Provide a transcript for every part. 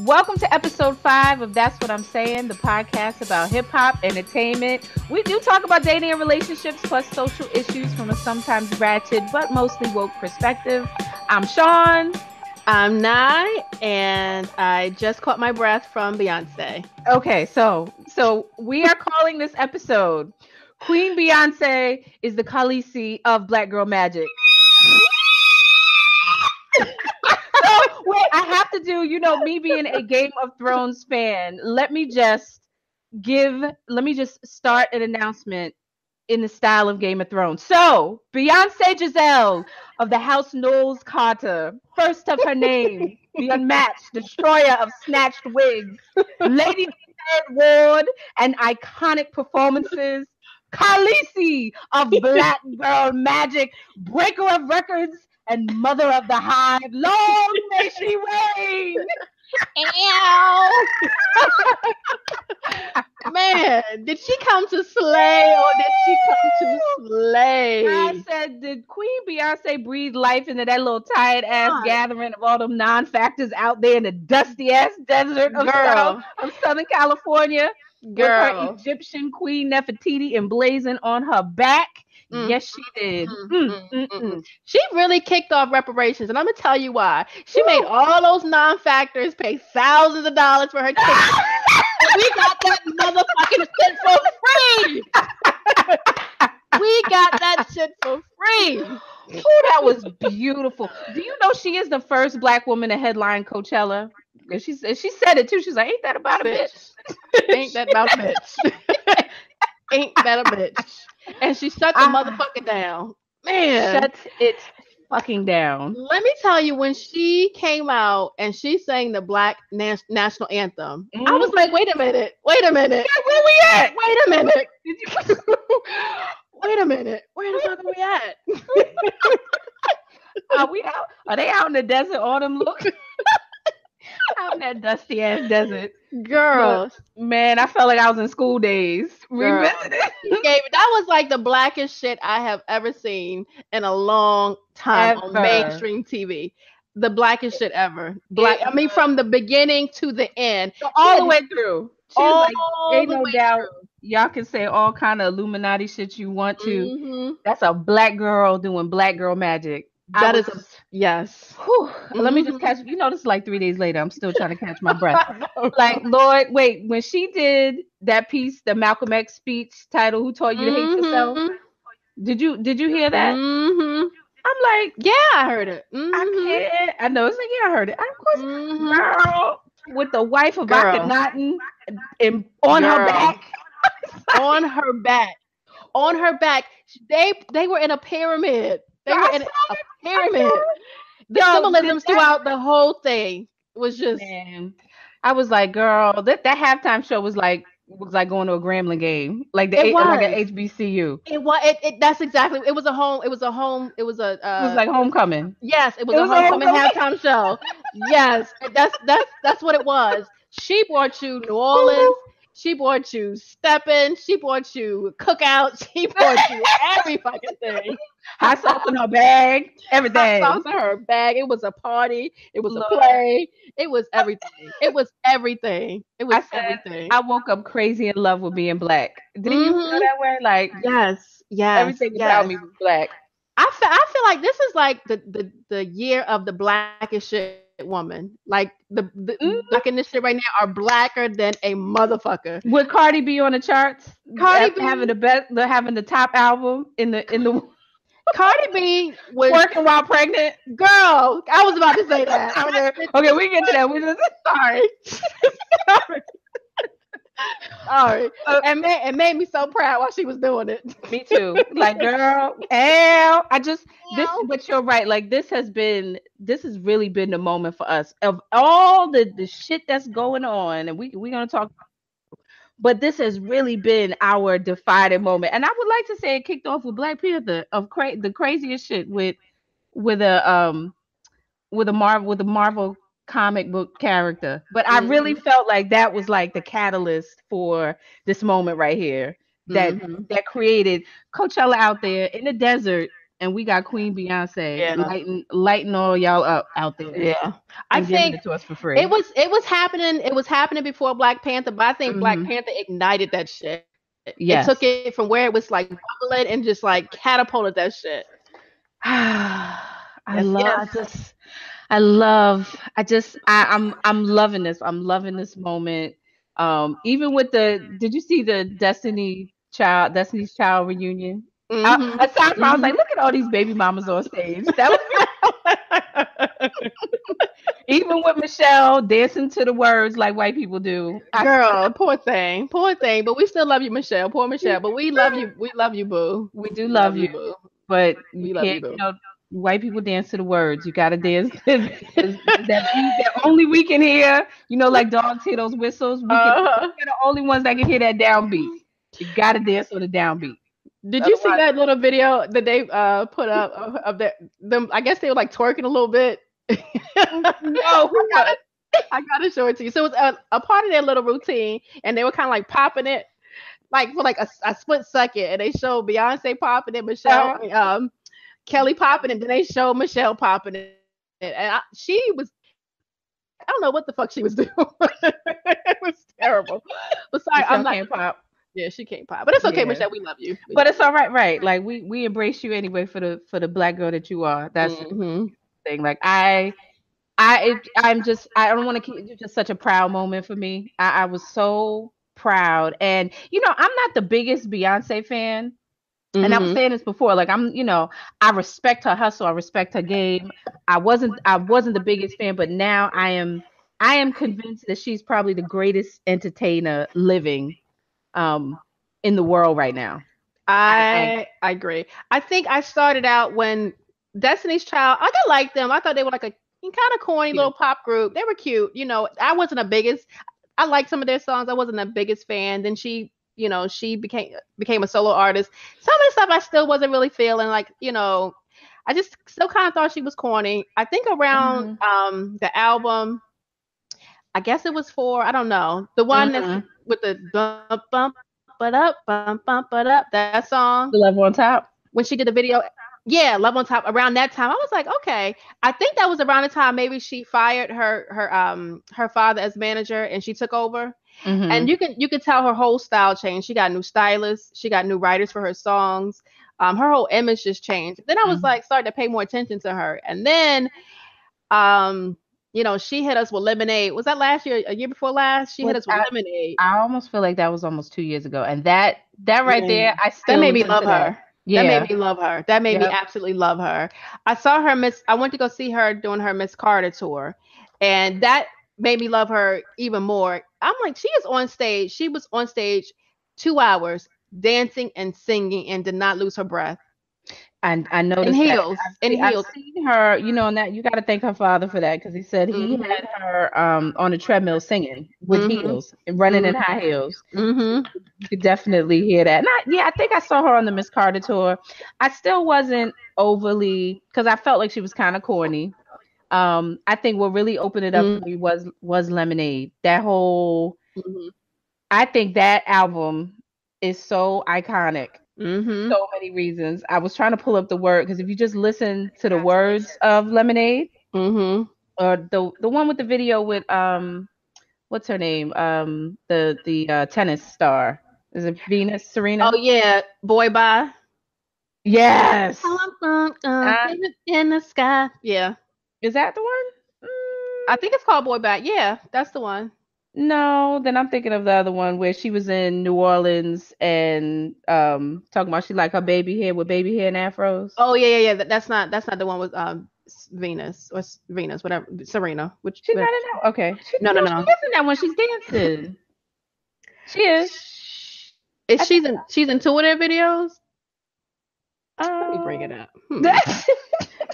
Welcome to episode 5 of That's What I'm Saying, the podcast about hip hop, entertainment. We do talk about dating and relationships plus social issues from a sometimes ratchet but mostly woke perspective. I'm Shaun. I'm Ny, and I just caught my breath from Beyonce. Okay, so we are calling this episode Queen Beyoncé is the Khaleesi of Black Girl Magic. Wait, I have to do, me being a Game of Thrones fan, let me just start an announcement in the style of Game of Thrones. So, Beyoncé Giselle of the House Knowles Carter, first of her name, the unmatched destroyer of snatched wigs, lady of the Third Ward, and iconic performances, Khaleesi of Black Girl Magic, breaker of records, and mother of the hive. Long may she reign. Man, did she come to slay or did she come to slay? I said, did Queen Beyonce breathe life into that little tired ass gathering of all them non-factors out there in the dusty ass desert of Southern California? Girl. With her Egyptian Queen Nefertiti emblazoned on her back? Yes, she did. She really kicked off reparations, and I'm gonna tell you why. She made all those non-factors pay thousands of dollars for her tickets. We got that motherfucking shit for free. We got that shit for free. Oh, that was beautiful. Do you know she is the first Black woman to headline Coachella? And she said it too. She's like, ain't that about a bitch? Ain't that about a bitch? Ain't that a bitch? And she shut the motherfucker down. Man. Shut it fucking down. Let me tell you, when she came out and she sang the Black National Anthem, I was like, wait a minute. Yeah, where we at? Wait a minute. Wait a minute. Where the fuck are we at? Are we out? Are they out in the desert? Autumn look? Out in that dusty ass desert. Girl. Man, I felt like I was in school days. Revisited. That was like the blackest shit I have ever seen in a long time on mainstream TV. The blackest shit ever. I mean, from the beginning to the end. So all the way through. Ain't no doubt. Y'all can say all kind of Illuminati shit you want to. Mm-hmm. That's a black girl doing black girl magic. Yes. Let me just catch. This is like 3 days later. I'm still trying to catch my breath. Like, Lord, wait. When she did that piece, the Malcolm X speech title, "Who Taught You to Hate Yourself?" Did you hear that? I'm like, yeah, I heard it. I can't. I know. It's like, yeah, I heard it. Of course, girl, with the wife of Akhenaten on her back. On her back. On her back. They were in a pyramid. They were in a pyramid. The symbolism throughout the whole thing was just. Man, I was like, girl, that halftime show was like going to a Gremlin game, like an HBCU. It was. That's exactly. It was a home. It was like homecoming. Yes, it was a homecoming halftime show. Yes, that's what it was. She brought you New Orleans. She brought you stepping. She brought you cookout. She brought you every fucking thing. Hot sauce in her bag. Everything. Hot sauce in her bag. It was a party. It was a play. It was everything. It was everything. Everything. I woke up crazy in love with being black. Did you feel that way? Like, yes. Everything about me was black. I feel like this is like the year of the blackest shit woman. Like the black in this shit right now are blacker than a motherfucker. Would Cardi B on the charts? Cardi B having the top album in the Cardi B was working while pregnant. Girl, I was about to say that. Okay, we get to that. We just sorry. All right. It made me so proud while she was doing it. Me too. Like, girl, but you're right. Like, this has really been the moment for us of all the shit that's going on, and we're gonna talk. But this has really been our defining moment, and I would like to say it kicked off with Black Panther of the craziest shit with a Marvel comic book character. But I really felt like that was like the catalyst for this moment right here that created Coachella out there in the desert and we got Queen Beyonce Yeah. lighting all y'all up out there Yeah. I and giving think it to us for free. it was happening before Black Panther, but I think Black Hmm. Panther ignited that shit. It took Yes. it from where it was like bubbling and just like catapulted that shit. I Yes, love. yes. I'm loving this. I'm loving this moment. Even with the, did you see the Destiny's Child reunion? Mhm. Aside from, I was like, Mhm. look at all these baby mamas on stage. That was even with Michelle dancing to the words like white people do. Girl, poor thing, poor thing. But we still love you, Michelle. Poor Michelle. But we love you. We love you, boo. We do We love love you, you, boo. but you We love can't. you, boo. White people dance to the words. You gotta dance to that beat that only we can hear. Like dogs hear those whistles. Uh-huh. We're the only ones that can hear that downbeat. You gotta dance on the downbeat. Did you see Otherwise, that little video that they put up of them? I guess they were like twerking a little bit. no, who was? I gotta show it to you. So it was a part of their little routine, and they were kind of like popping it, like for like a split second, and they showed Beyonce popping it, Michelle, Uh, Kelly popping it, then they showed Michelle popping it, and she was, I don't know what the fuck she was doing. It was terrible. But sorry, I'm Michelle not. can't pop. Yeah, she can't pop, but it's okay, Yeah, Michelle. We love you. We but love it's all right, right? Like we embrace you anyway for the black girl that you are. you. That's the Hmm. thing. Like I don't want to keep it's just such a proud moment for me. I was so proud. And I'm not the biggest Beyonce fan. And I was Hmm. saying this before, like I respect her hustle, I respect her game. I wasn't the biggest fan, but now I am convinced that she's probably the greatest entertainer living um in the world right now. I I agree. I think I started out when Destiny's Child. I liked them. I thought they were like a kind of corny yeah. little pop group. They were cute. I wasn't the biggest. I liked some of their songs. I wasn't the biggest fan. Then she became a solo artist. Some of the stuff I still wasn't really feeling. Like, I just still kind of thought she was corny. I think around Hmm. the album, I guess it was for, I don't know, the one that's Hmm. with the bump but up, that song The level on top. when she did the video. Yeah, Love on Top. Around that time, I was like, okay. I think that was around the time maybe she fired her father as manager and she took over. And Hmm. you can tell her whole style changed. She got new stylists, she got new writers for her songs. Her whole image just changed. Then I was Hmm. like starting to pay more attention to her. And then um, she hit us with Lemonade. Was that last year, a year before last? She hit What us with Lemonade. I almost feel like that was almost 2 years ago, and that right there, Man, I that still made me listen love to that. her. That made Yeah. me love her. That made me Yep. absolutely love her. I went to go see her doing her Miss Carter tour, and that made me love her even more. I'm like, she is on stage. She was on stage 2 hours dancing and singing and did not lose her breath. And I In noticed that. heels. In I've heels. seen her, and that you got to thank her father for that because he said he Mhm. had her on a treadmill singing with Mhm. heels and running in Mhm. high heels. So Mhm. you could definitely hear that. And I think I saw her on the Miss Carter tour. I still wasn't overly because I felt like she was kind of corny. I think what really opened it up for me was Lemonade. That whole Mhm. I think that album is so iconic for Mhm. so many reasons. I was trying to pull up the word because if you just listen to the words of Lemonade Mhm. or the one with the video with what's her name? The tennis star. Is it Venus Oh Serena? yeah, Boy Bye. Yes. Uh, In the sky. Yeah. is that the one? I think it's called Boy Bye. Yeah, that's the one. No, then I'm thinking of the other one where she was in New Orleans and talking about she like her baby hair with baby hair and afros. Oh yeah, yeah, yeah. That's not the one with Venus or Venus, whatever. Serena. Which She's not in that. Okay. no, no, No, she no. is in that one. She's dancing. She is. Is I think. she's in two of their videos? Let me bring it Um. up.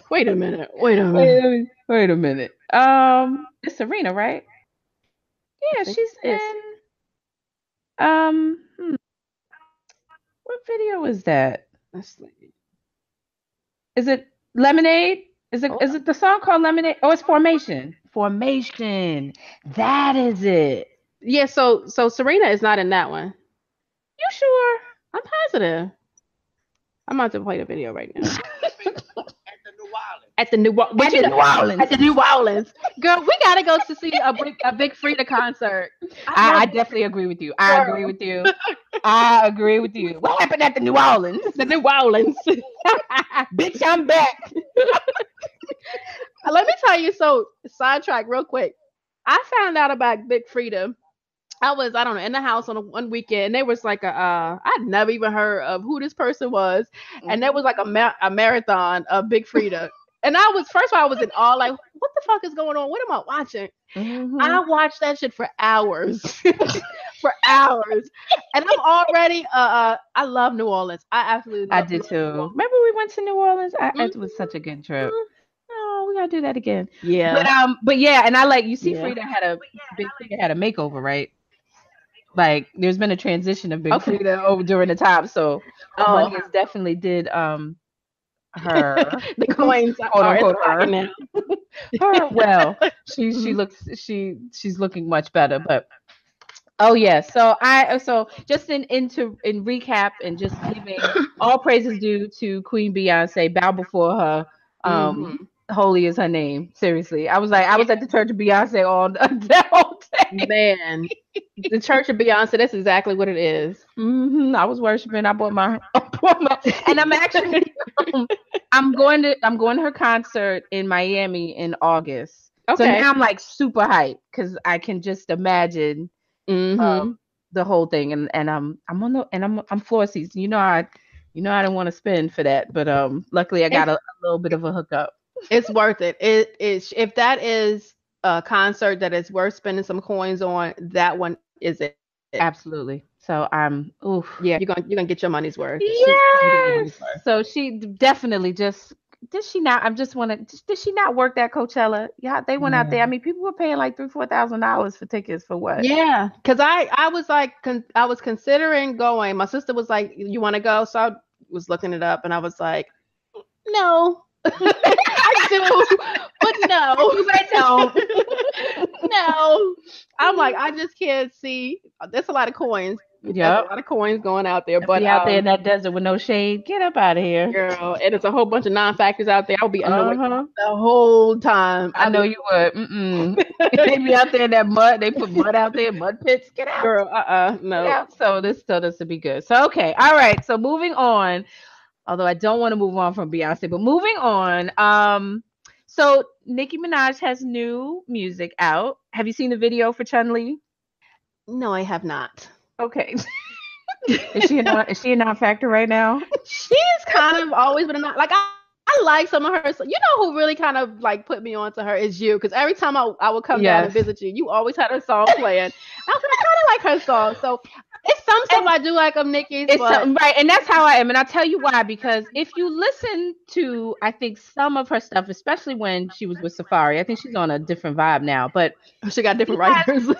Wait a minute. Wait a minute. Wait a minute. It's Serena, right? I Yeah, think she's it is. in. What video is that? Let's see. Is it Lemonade? Hold Is on. it the song called Lemonade? Oh, it's Formation. Formation. That is it. Yeah, so Serena is not in that one. You sure? I'm positive. I'm about to play the video right now. at the New Orleans. At the New Orleans. Girl, we gotta go to see a big Frida concert. I definitely agree with you. I agree with you. What happened at the New Orleans? The New Orleans. Bitch, I'm back. Let me tell you, so sidetrack real quick. I found out about Big Frida. I don't know, in the house on one weekend, and there was like I'd never even heard of who this person was, and there was like a marathon of Big Frida, and first of all, I was in awe, like, what the fuck is going on? What am I watching? I watched that shit for hours, for hours, and I'm already I love New Orleans. I absolutely love did too. Remember we went to New Orleans? It was such a good trip. Oh, we gotta do that again. Yeah, but yeah, and I like you see Frida Big Frida had a makeover, right? Like there's been a transition of Big Frida over during the time, so money has definitely did her the coins quote unquote her. Now. Her well, she's looking much better, but oh yeah. So just in recap and just giving all praises due to Queen Beyoncé, bow before her. Holy is her name. Seriously, I was at the church of Beyonce all that whole day. Man, the church of Beyonce. That's exactly what it is. I was worshiping. I bought my and I'm actually I'm going to her concert in Miami in August. Okay. So now I'm like super hyped because I can just imagine the whole thing, and I'm floor seats. I didn't want to spend for that, but luckily I got a little bit of a hookup. It's worth it. It is. If that is a concert that is worth spending some coins on, that one is it. Absolutely. So yeah, you're gonna get your money's worth. Yeah. So she definitely did she not work that Coachella? Yeah, they went out there. I mean, people were paying like $3,000-$4,000 for tickets for what? Yeah, because I was like I was considering going. My sister was like, "You want to go?" So I was looking it up, and I was like, "No." I do, but no. I don't. No. I'm like, I just can't see. There's a lot of coins. Yeah, a lot of coins going out there. But out there in that desert with no shade, get up out of here, girl. And it's a whole bunch of non-factors out there. I'll be annoyed the whole time. I know you would. They be out there in that mud. They put mud out there, mud pits. Get out, girl. No. Yeah. So this to be good. So okay, all right. So moving on. Although I don't want to move on from Beyonce, but moving on. So Nicki Minaj has new music out. Have you seen the video for Chun Li? No, I have not. Okay. Is she a non-factor right now? She's kind of always been a non. Like I like some of her. So, who really kind of like put me onto her is you, because every time I would come down and visit you you always had her song playing. I kind of like her song. So it's some stuff I do like of Nicki's. Right, and that's how I am. And I'll tell you why, because if you listen to, I think, some of her stuff, especially when she was with Safari, I think she's on a different vibe now, but she got different writers.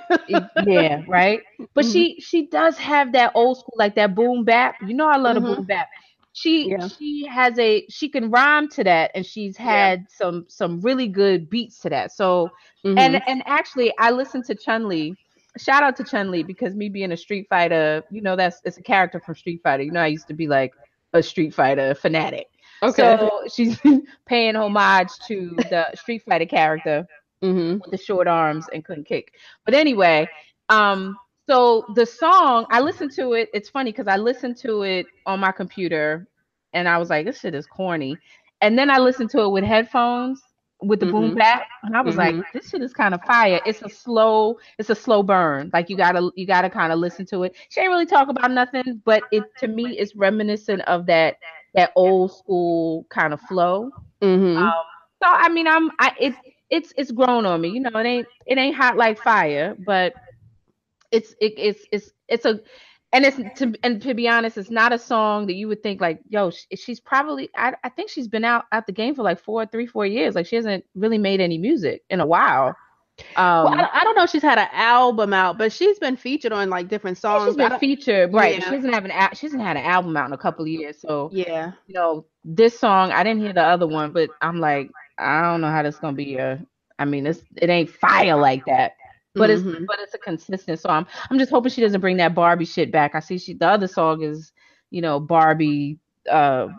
Yeah, right. But she does have that old school, like that boom bap. I love the boom bap. She can rhyme to that, and she's had some really good beats to that. So and actually I listened to Chun Li. Shout out to Chun Li, because me being a Street Fighter, it's a character from Street Fighter. I used to be like a Street Fighter fanatic. Okay. So she's paying homage to the Street Fighter character with the short arms and couldn't kick. But anyway, so the song, I listened to it. It's funny because I listened to it on my computer and I was like, this shit is corny. And then I listened to it with headphones with the boom bap, and I was like, this shit is kind of fire. It's a slow burn. Like you gotta kind of listen to it. She ain't really talk about nothing, but it to me is reminiscent of that old school kind of flow. So I mean, it's grown on me. It ain't hot like fire, but it's a. And to be honest, it's not a song that you would think like, yo, she's probably, I think she's been out the game for like 3-4 years. Like she hasn't really made any music in a while. Well, I don't know if she's had an album out, but she's been featured on like different songs. She's been featured, right? Yeah. She hasn't had an album out in a couple of years. So yeah, this song, I didn't hear the other one, but I'm like, I don't know how this gonna be. It ain't fire like that. But it's a consistent song. I'm just hoping she doesn't bring that Barbie shit back. I see the other song is, Barbie, that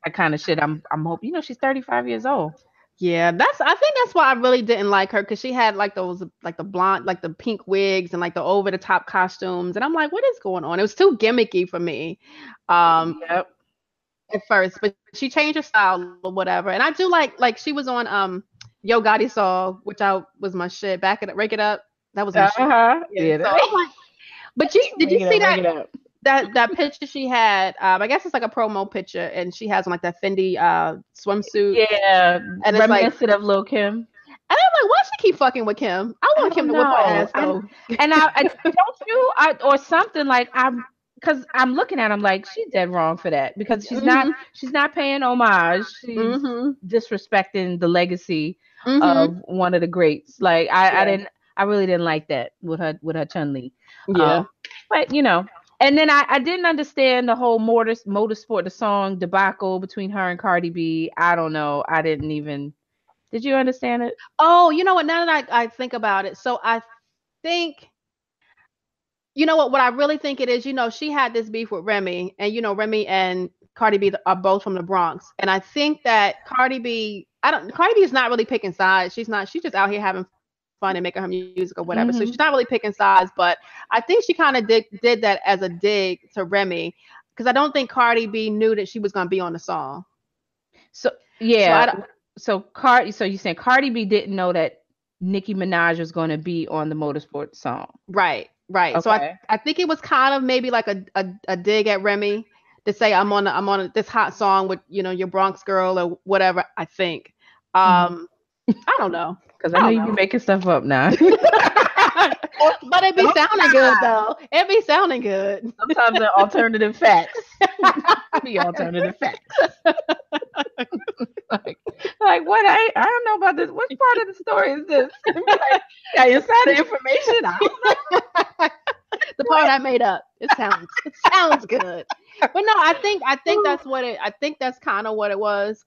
that kind of shit. I'm hoping, she's 35 years old. Yeah, I think that's why I really didn't like her, because she had like those, like the blonde, like the pink wigs and like the over the top costumes, and I'm like, what is going on? It was too gimmicky for me. Yep. At first, but she changed her style or whatever. And I do like she was on Yo Gotti Saw, which I was my shit. Back it up, rake it up. That was my shit. Yeah. Yeah. So I'm like, but did you see Rake it up. that picture she had? I guess it's like a promo picture, and she has on like that Fendi swimsuit. Yeah, and it's like, reminiscent of Lil Kim. and I'm like, why she keep fucking with Kim? I want Kim to whip her ass though. And I don't you or something like because I'm looking at him like she's dead wrong for that, because she's not paying homage. She's disrespecting the legacy of one of the greats. Like I really didn't like that with her Chun Li. Yeah. But and then I didn't understand the whole motorsport, the song debacle between her and Cardi B. I don't know. I didn't even. Did you understand it? Oh, you know what? Now that I think about it, so I think, you know what I really think it is, she had this beef with Remy, and Remy and Cardi B are both from the Bronx. And I think that Cardi B is not really picking sides. She's just out here having fun and making her music or whatever. So she's not really picking sides, but I think she kind of did that as a dig to Remy, because I don't think Cardi B knew that she was going to be on the song. So yeah. So you're saying Cardi B didn't know that Nicki Minaj was going to be on the motorsport song. Right. Okay. So I think it was kind of maybe like a dig at Remy to say I'm on this hot song with your Bronx girl or whatever. I think. I don't know, because I know you be making stuff up now. But it be sounding good though. It be sounding good. Sometimes they're alternative facts. Be alternative facts. like what? I don't know about this. Which part of the story is this? Got insider information. I don't know. The part I made up. It sounds good. But no, I think that's what it. I think that's kind of what it was.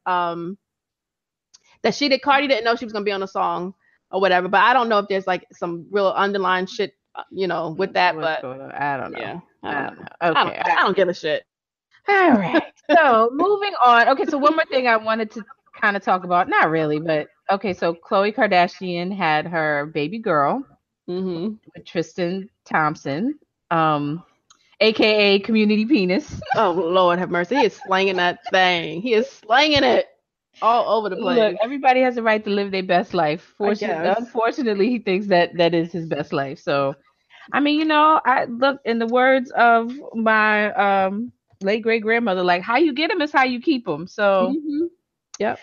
That Cardi didn't know she was gonna be on a song or whatever. But I don't know if there's like some real underlying shit, with that. But I don't know. Yeah, I don't know. Okay, I don't give a shit. All right. So moving on. Okay, so one more thing I wanted to kind of talk about. Not really, but okay. So Khloe Kardashian had her baby girl with Tristan Thompson, aka Community Penis. Oh Lord have mercy! He is slanging that thing. He is slanging it all over the place. Look, everybody has a right to live their best life. Unfortunately, he thinks that is his best life. So, I mean, I look, in the words of my late great grandmother, like, how you get them is how you keep them. So, yep.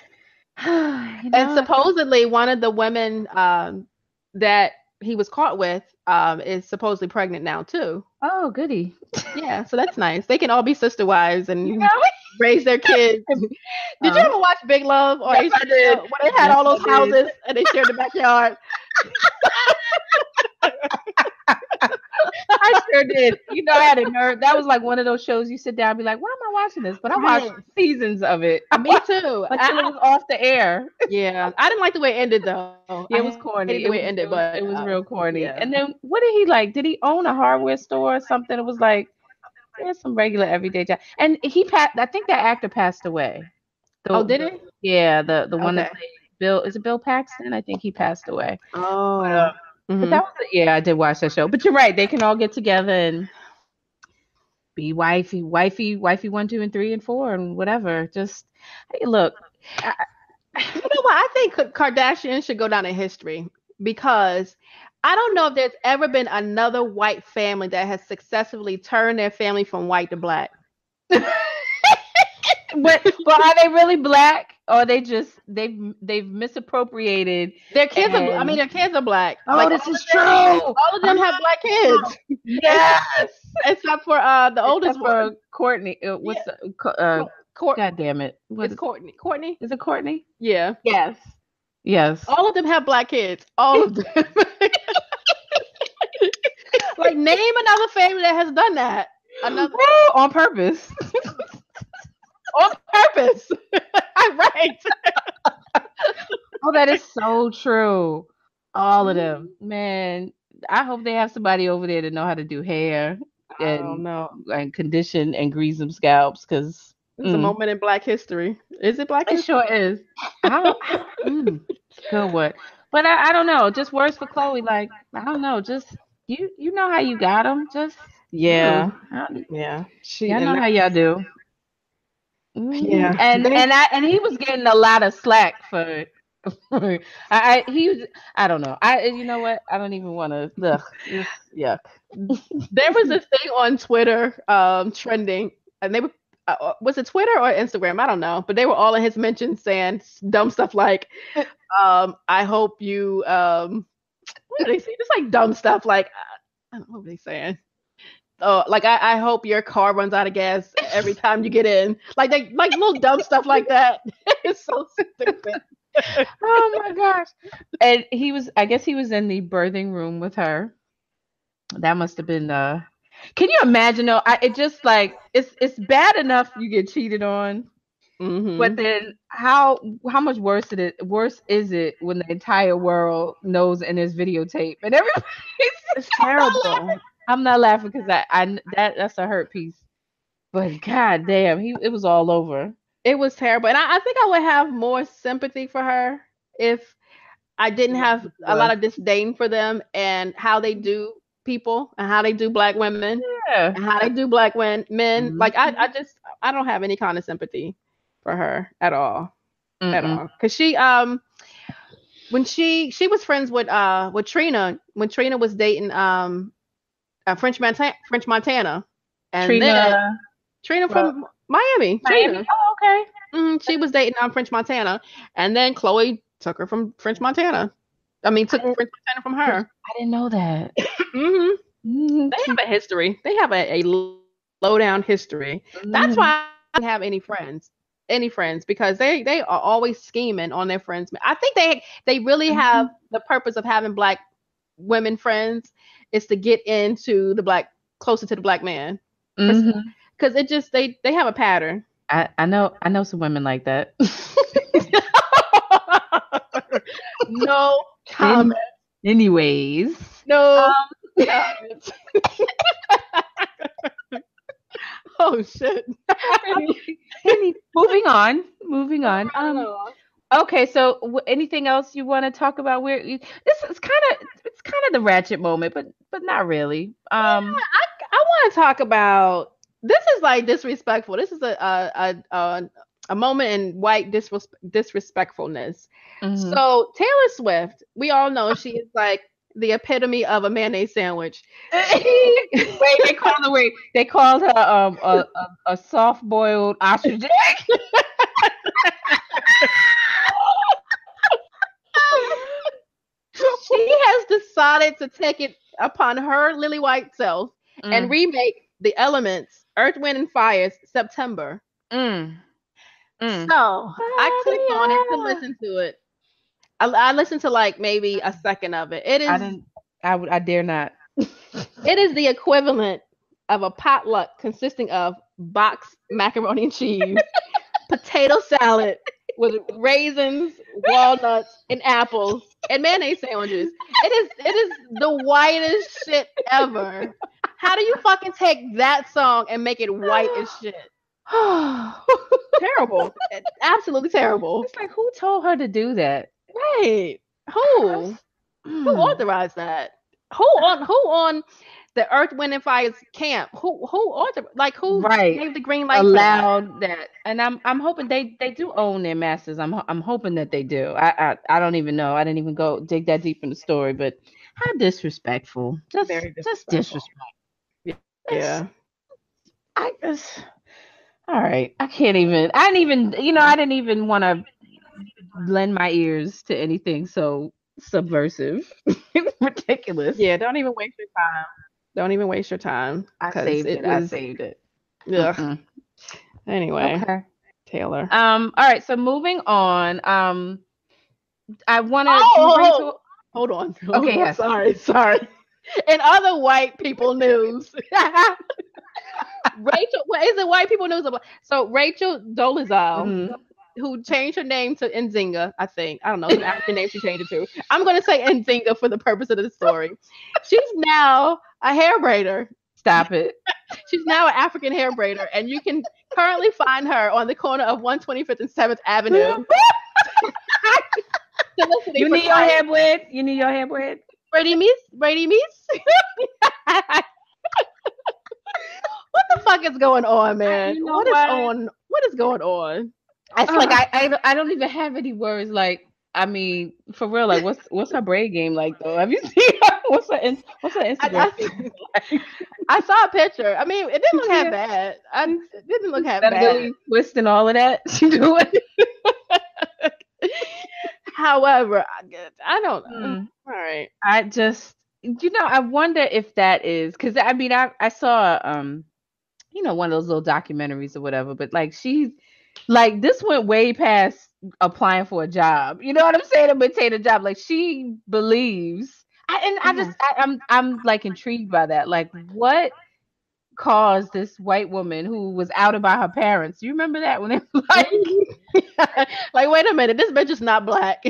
And supposedly one of the women that he was caught with is supposedly pregnant now too. Oh, goody. Yeah, so that's nice. They can all be sister wives and raise their kids. Did you ever watch Big Love? Or yes, I did. When they had all those houses and they shared the backyard. I sure did. I had a nerve. That was like one of those shows you sit down and be like, why am I watching this? But I watched seasons of it. Me too. Until it was off the air. Yeah. I didn't like the way it ended though. Yeah, it was corny. The way it ended, but it was real corny. Yeah. And then what did he like? Did he own a hardware store or something? It was like, there's some regular everyday job. And I think that actor passed away. Did he? Yeah, the one that played Bill. Is it Bill Paxton? I think he passed away. Oh. But that was I did watch that show. But you're right, they can all get together and be wifey 1, 2, and 3 and 4 and whatever. Just hey, look. You know what? I think Kardashian should go down in history, because I don't know if there's ever been another white family that has successfully turned their family from white to black. But are they really black, or are they just they've misappropriated their kids? Their kids are black. Oh, this is true. All of them have black kids. Yes, except for the oldest one, Courtney. What's God damn it? It's Courtney. Courtney? Is it Courtney? Yeah. Yes. All of them have black kids. All of them. Like, name another family that has done that. On purpose. On purpose. I'm right. Oh, that is so true. All of them. Man, I hope they have somebody over there to know how to do hair and condition and grease them scalps, because It's a moment in Black history. Is it Black It history? sure is. Good one. But I don't know. Just words for Chloe. Like I don't know. Just you know how you got them. Just Yeah. I- Yeah. She y'all and know how y'all do. yeah. They And he was getting a lot of slack for it. He was I don't know. You know what? I don't even want to. Ugh, yuck. there was this thing on Twitter trending, and they were was it Twitter or Instagram? I don't know, but they were all in his mentions saying dumb stuff like I hope you what did they say? Just like dumb stuff like I don't know what they saying. Oh, like I hope your car runs out of gas every time you get in. Like they like little dumb stuff like that. It's so stupid. Oh my gosh. And I guess he was in the birthing room with her. That must have been can you imagine though? It just like it's bad enough you get cheated on, but Hmm. then how much worse is it when the entire world knows and there's videotape and everybody's It's terrible. I'm not laughing because that's a hurt piece. But god damn, it was all over. It was terrible. And I think I would have more sympathy for her if I didn't have a lot Was of disdain for them and how they do people and how they do Black women yeah. and how they do Black men. Mhm. Like I don't have any kind of sympathy for her at all. At Mm-mm. all. Cause she when she was friends with Trina when Trina was dating French Montana. And then Trina Trina from from Miami. Miami. Trina. Oh, okay. She was dating French Montana, and then Khloe took her from French Montana. I mean, I took didn't, French Montana from her. I didn't know that. Hmm. They Mhm. have a history. They have a low down history. That's Mhm. why I don't have any friends, because they are always scheming on their friends. I think they really have the purpose of having Black women friends is to get into the Black closer to the Black man, Mhm. because it just they have a pattern. I know some women like that. No Any, comment. anyways, No um, comment. Oh shit. moving on, moving on. Oh. Okay, so anything else you want to talk about? This is it's kind of the ratchet moment, but not really. I want to talk about this is like disrespectful. This is a moment in white disrespectfulness. Mhm. So Taylor Swift, we all know she is like the epitome of a mayonnaise sandwich. She Wait, they called her a soft boiled ostrich egg. she has decided to take it upon her lily white self and Mm, remake the Elements, Earth, Wind, and Fire's September. mm, mm. So I clicked on it to Yeah. listen to it. I listened to like maybe a second of it. I didn't. I dare not. It is the equivalent of a potluck consisting of boxed macaroni and cheese, potato salad with raisins, walnuts, and apples, and mayonnaise sandwiches. It is the whitest shit ever. How do you fucking take that song and make it white as shit? Terrible. Absolutely terrible. It's like who told her to do that? Right. That's- Who? Who mm. authorized that? Who on the Earth, Wind, and Fire's camp? Who authorized? Like who Right. gave the green light for that? Allowed that, and I'm hoping they do own their masters. I'm hoping that they do. I don't even know. I didn't even go dig that deep in the story, but how disrespectful. Very Just disrespectful. disrespect. It's, Yeah. I just all right. I can't even. I didn't even. I didn't even want to lend my ears to anything so subversive. Ridiculous. Yeah. Don't even waste your time. Don't even waste your time I because saved it it. I was. saved it. Ugh. Mm-mm. Anyway, Okay. Taylor. All right. So moving on. I want to. Can we bring it Oh, to? hold on. Hold Okay. on. Yes. Sorry. In other white people news, Rachel. What is it? White people news. So Rachel Dolezal, Mhm. who changed her name to Nzinga, I think. I don't know. It's an African name she changed it to. I'm going to say Nzinga for the purpose of the story. She's now a hair braider. Stop it. She's now an African hair braider, and you can currently find her on the corner of 125th and 7th Avenue. You need your hair braid? You need your hair braid? Brady Meese? Brady Meese? What the fuck is going on, man? What is going on? I feel like I don't even have any words. Like, I mean, for real, like what's her braid game like though? Have you seen her? What's her Instagram? I saw a picture. I mean, it didn't look that bad. It didn't look that bad. Really twist and all of that she doing. However, I don't know. All right. I just, I wonder if that is because I mean I saw one of those little documentaries or whatever, but like she's like this went way past applying for a job. You know what I'm saying? To maintain a job, like she believes. I'm like intrigued by that. Like what caused this white woman who was outed by her parents? You remember that when they were like, wait a minute, this bitch is not black.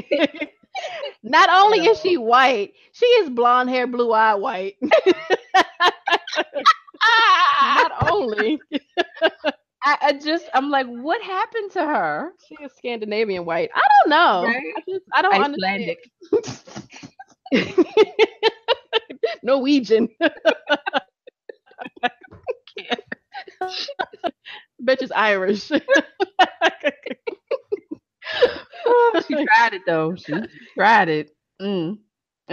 Not only is she white, she is blonde hair, blue eye white. Not only. I'm like, what happened to her? She is Scandinavian white. I don't know. Right? I don't understand. Norwegian. Bitch is Irish. She tried it though. She tried it. And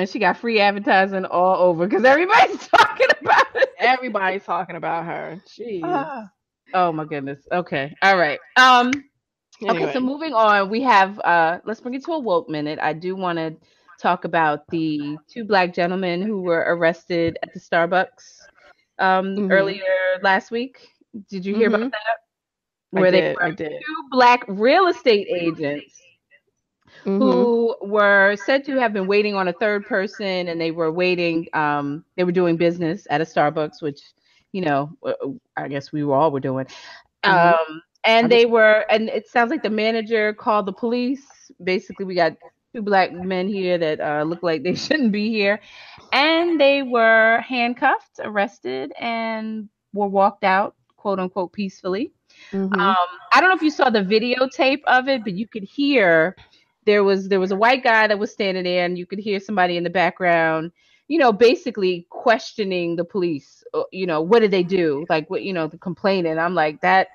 she got free advertising all over because everybody's talking about it. Everybody's talking about her. Jeez. Oh my goodness. Okay. All right. Anyway. Okay, so moving on, we have let's bring it to a woke minute. I do want to talk about the 2 black gentlemen who were arrested at the Starbucks earlier last week. Did you hear about that? Where they were 2 black real estate agents who were said to have been waiting on a third person, and they were waiting. They were doing business at a Starbucks, which I guess we all were doing. And they were, and it sounds like the manager called the police. Basically, we got 2 black men here that look like they shouldn't be here, and they were handcuffed, arrested, and were walked out, quote unquote, peacefully. I don't know if you saw the videotape of it, but you could hear there was a white guy that was standing there, and you could hear somebody in the background, basically questioning the police. What did they do? Like, what, the complaining. I'm like, that.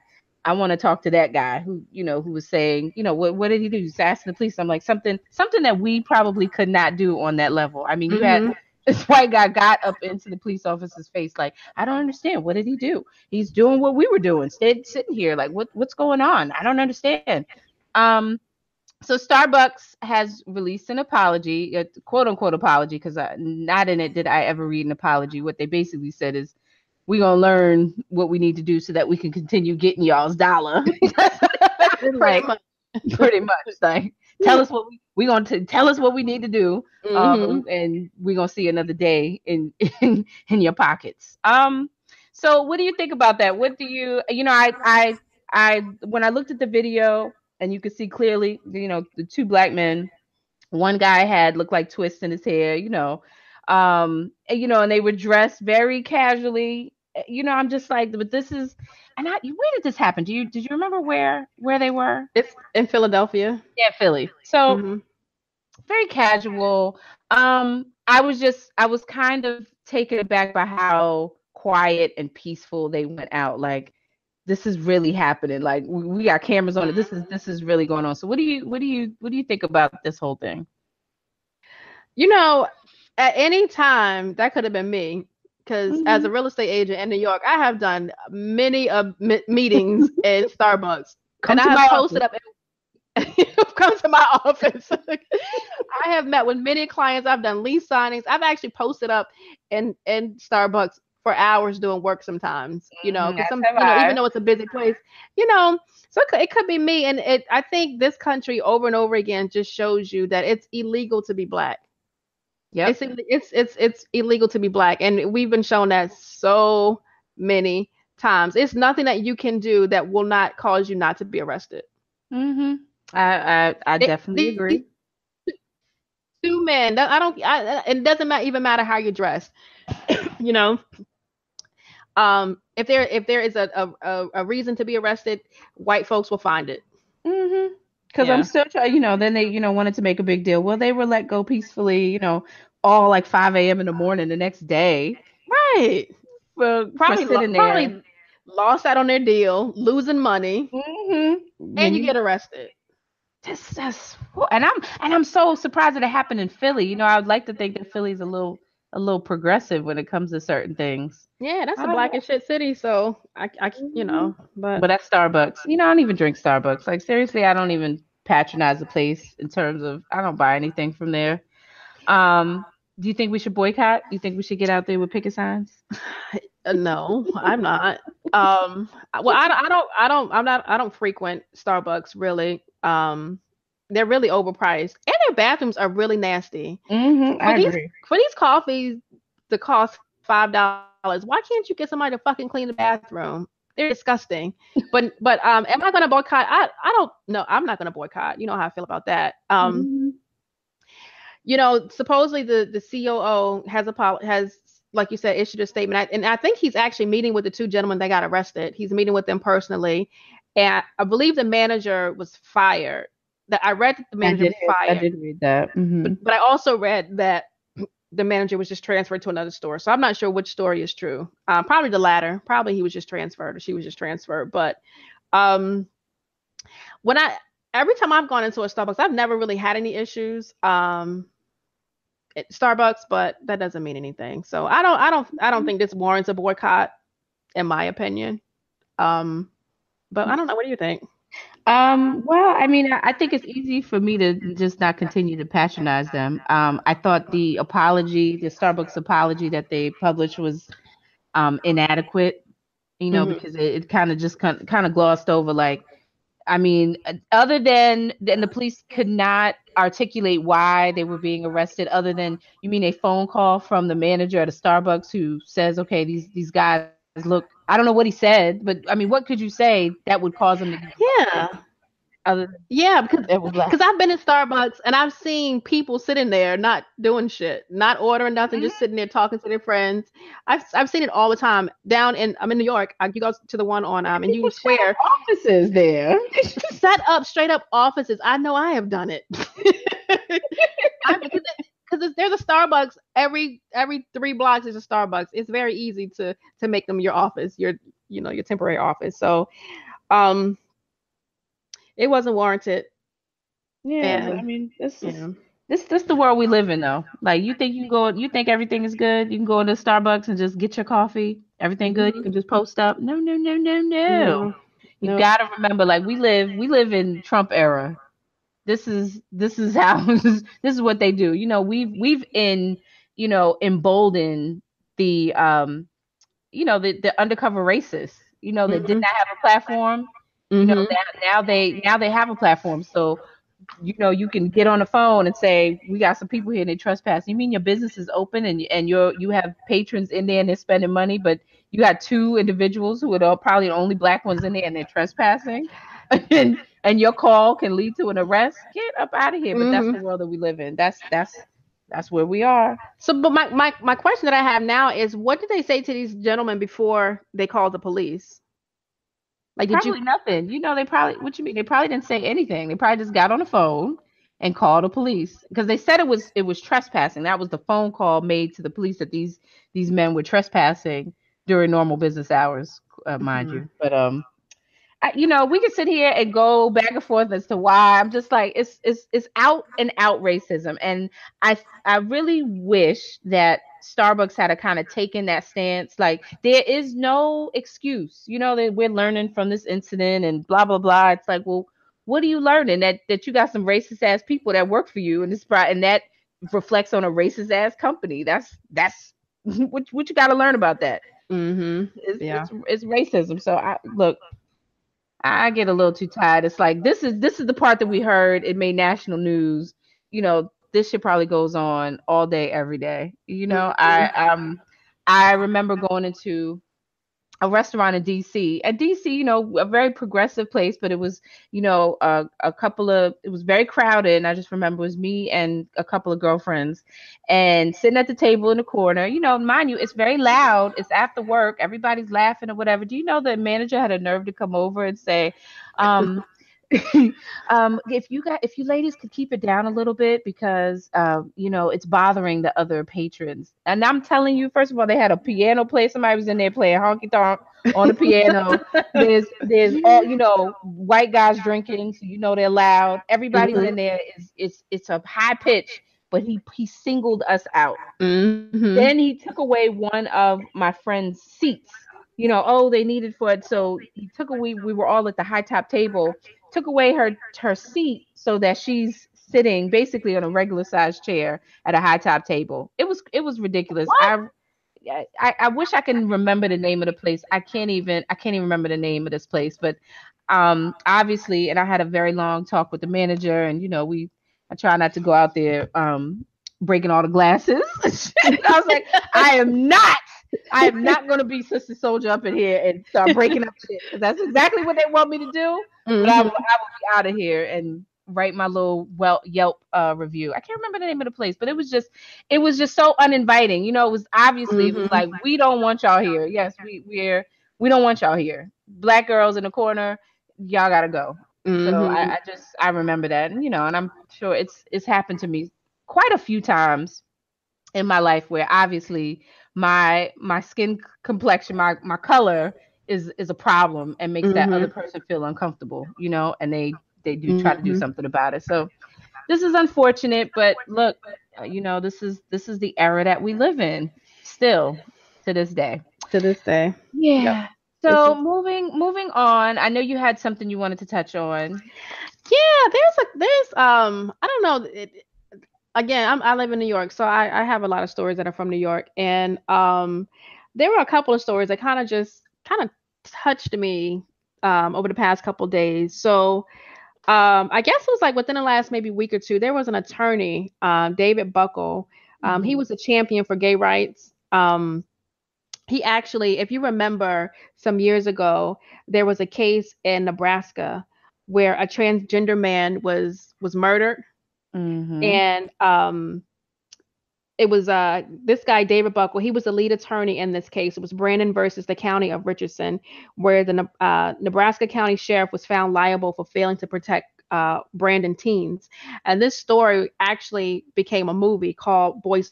I want to talk to that guy who was saying, what did he do? He's asking the police. I'm like, something that we probably could not do on that level. I mean, you had this white guy got up into the police officer's face like, I don't understand. What did he do? He's doing what we were doing, sitting here like, what's going on? I don't understand. So Starbucks has released an apology, a quote unquote apology, because not in it did I ever read an apology. What they basically said is, we're going to learn what we need to do so that we can continue getting y'all's dollar. Pretty much. Like, tell us what tell us what we need to do. And we're going to see another day in your pockets. So what do you think about that? What do you, I when I looked at the video and you could see clearly, the 2 black men, one guy looked like twists in his hair, and they were dressed very casually. I'm just like, but this is, and where did this happen? Did you remember where they were? It's in Philadelphia. Yeah, Philly. So very casual. I was kind of taken aback by how quiet and peaceful they went out. Like, this is really happening. Like, we got cameras on it. This is really going on. So what do you think about this whole thing? At any time that could have been me. Because as a real estate agent in New York, I have done many meetings in Starbucks. And I have posted up. Come to my office. I have met with many clients. I've done lease signings. I've actually posted up in Starbucks for hours doing work sometimes. Because even though it's a busy place, so it could be me. And I think this country over and over again just shows you that it's illegal to be black. Yeah, it's illegal to be black, and we've been shown that so many times. It's nothing that you can do that will not cause you not to be arrested. I definitely agree. 2 men. It doesn't even matter how you're dressed. If there is a reason to be arrested, white folks will find it. Mm-hmm. Because I'm Yeah. still trying, then they, wanted to make a big deal. Well, they were let go peacefully, all like 5 a.m. in the morning the next day Right. for sitting there. Probably lost out on their deal, losing money, Mm-hmm. and When you you get arrested. just and I'm so surprised that it happened in Philly. I would like to think that Philly's a little progressive when it comes to certain things. Yeah, that's I a don't black know. as shit city, so Mhm. but But that's Starbucks. I don't even drink Starbucks. Like seriously, I don't even patronize the place in terms of I don't buy anything from there. Um, do you think we should boycott? Do you think we should get out there with picket signs? no, I'm not. Well, I don't frequent Starbucks really. They're really overpriced, and their bathrooms are really nasty. I For these agree. for these coffees that cost $5, why can't you get somebody to fucking clean the bathroom? They're disgusting. But am I gonna boycott? I don't no, I'm not gonna boycott. You know how I feel about that. Mhm. Supposedly the COO has, like you said, issued a statement, and I think he's actually meeting with the two gentlemen that got arrested. He's meeting with them personally, and I believe the manager was fired. That I read that the manager was I fired, did read that. but I also read that the manager was just transferred to another store. So I'm not sure which story is true. Probably the latter. Probably he was just transferred or she was just transferred. But um, when I every time I've gone into a Starbucks, I've never really had any issues. At Starbucks, but that doesn't mean anything. So I don't think this warrants a boycott, in my opinion. Um, but I don't know. What do you think? Well, I think it's easy for me to just not continue to patronize them. I thought the Starbucks apology that they published was inadequate, Hmm. because it kind of just kind of glossed over like other than the police could not articulate why they were being arrested, other than you mean a phone call from the manager at a Starbucks who says, okay, these guys look. I don't know what he said, but what could you say that would cause them to get Yeah, arrested? Other than yeah, because it was like, I've been in Starbucks and I've seen people sitting there not doing shit, not ordering nothing, just Mhm. sitting there talking to their friends. I've seen it all the time. I'm in New York. You go to the one on in People Union set up Square. offices there. Set up straight up offices. I know I have done it. I because there's a Starbucks every 3 blocks. There's a Starbucks. It's very easy to make them your office, your temporary office. So um, it wasn't warranted, Yeah, but and this is yeah. this the world we live in though. Like you think everything is good. You can go into Starbucks and just get your coffee. Everything good. You Hmm. can just post up. No, no, no, no, no. No, You no. gotta remember, like we live in Trump era. This is how this is what they do. We've emboldened the undercover racists. That did Hmm. not have a platform. Hmm. Now they have a platform. So you can get on the phone and say, we got some people here and they trespass. You mean your business is open and you have patrons in there and they're spending money, but you got two individuals who are probably the only black ones in there and they're trespassing, and your call can lead to an arrest. Get up out of here. But that's the Hmm. world that we live in. That's where we are. So, but my question that I have now is, what did they say to these gentlemen before they called the police? Like, did you? Probably nothing. They probably, what you mean? They probably didn't say anything. They probably just got on the phone and called the police because they said it was trespassing. That was the phone call made to the police that these men were trespassing during normal business hours, mind Mhm. you. But we can sit here and go back and forth as to why. I'm just like it's out and out racism, and I really wish that Starbucks had a kind of taken that stance. Like there is no excuse, that we're learning from this incident and blah blah blah. It's like, well, what are you learning? That you got some racist ass people that work for you, and and that reflects on a racist ass company. That's what you got to learn about that. Mhm. It's, Yeah. it's it's racism. So I look. I get a little too tired. It's like this is the part that we heard. It made national news. This shit probably goes on all day, every day. Mhm. I remember going into a restaurant in DC. And DC, a very progressive place, but it was, a couple of, it was very crowded. And I just remember it was me and a couple of girlfriends and sitting at the table in the corner. Mind you, it's very loud. It's after work. Everybody's laughing or whatever. Do you know the manager had a nerve to come over and say, um, if you ladies could keep it down a little bit because it's bothering the other patrons. And I'm telling you, first of all, they had a piano play. Somebody was in there playing honky tonk on the piano. There's all white guys drinking, so they're loud. Everybody's in there it's a high pitch, but he singled us out. Then he took away one of my friend's seats. They needed for it, so he took away. We were all at the high top table. Took away her seat so that she's sitting basically on a regular sized chair at a high top table. It was ridiculous. What? I wish I can remember the name of the place. I can't even remember the name of this place. But obviously, and I had a very long talk with the manager, and I try not to go out there breaking all the glasses. I was like, I am not going to be Sister Soldier up in here and start breaking up shit, because that's exactly what they want me to do. But I will be out of here and write my little Yelp review. I can't remember the name of the place, but it was just so uninviting. It was obviously it was like, we don't want y'all here. Yes, we don't want y'all here. Black girls in the corner, y'all gotta go. So I remember that, and and I'm sure it's happened to me quite a few times in my life where obviously my skin complexion, my color is a problem and makes that other person feel uncomfortable, and they do try to do something about it. So this is unfortunate, but look, this is the era that we live in still to this day. Yeah. Yep. So moving on, I know you had something you wanted to touch on. Yeah, there's I don't know. Again, I live in New York, so I have a lot of stories that are from New York, and there were a couple of stories that kind of touched me over the past couple of days. So I guess it was like within the last maybe week or two, there was an attorney, David Buckle. He was a champion for gay rights. He actually, if you remember, some years ago, there was a case in Nebraska where a transgender man was murdered. And it was this guy, David Buckle. He was the lead attorney in this case. It was Brandon versus the county of Richardson, where the Nebraska County Sheriff was found liable for failing to protect Brandon teens. And this story actually became a movie called Boys